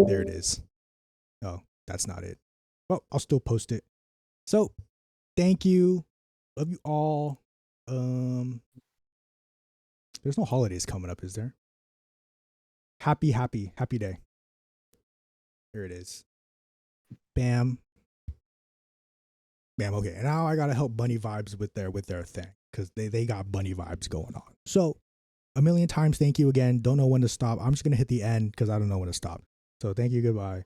There it is. Oh, that's not it. Well, I'll still post it. So thank you. Love you all. There's no holidays coming up, is there? Happy day. There it is. Bam. Bam. Okay. And now I gotta help Bunny Vibes with their thing, because they got Bunny Vibes going on. So a million times thank you again. Don't know when to stop. I'm just gonna hit the end because I don't know when to stop. So thank you. Goodbye.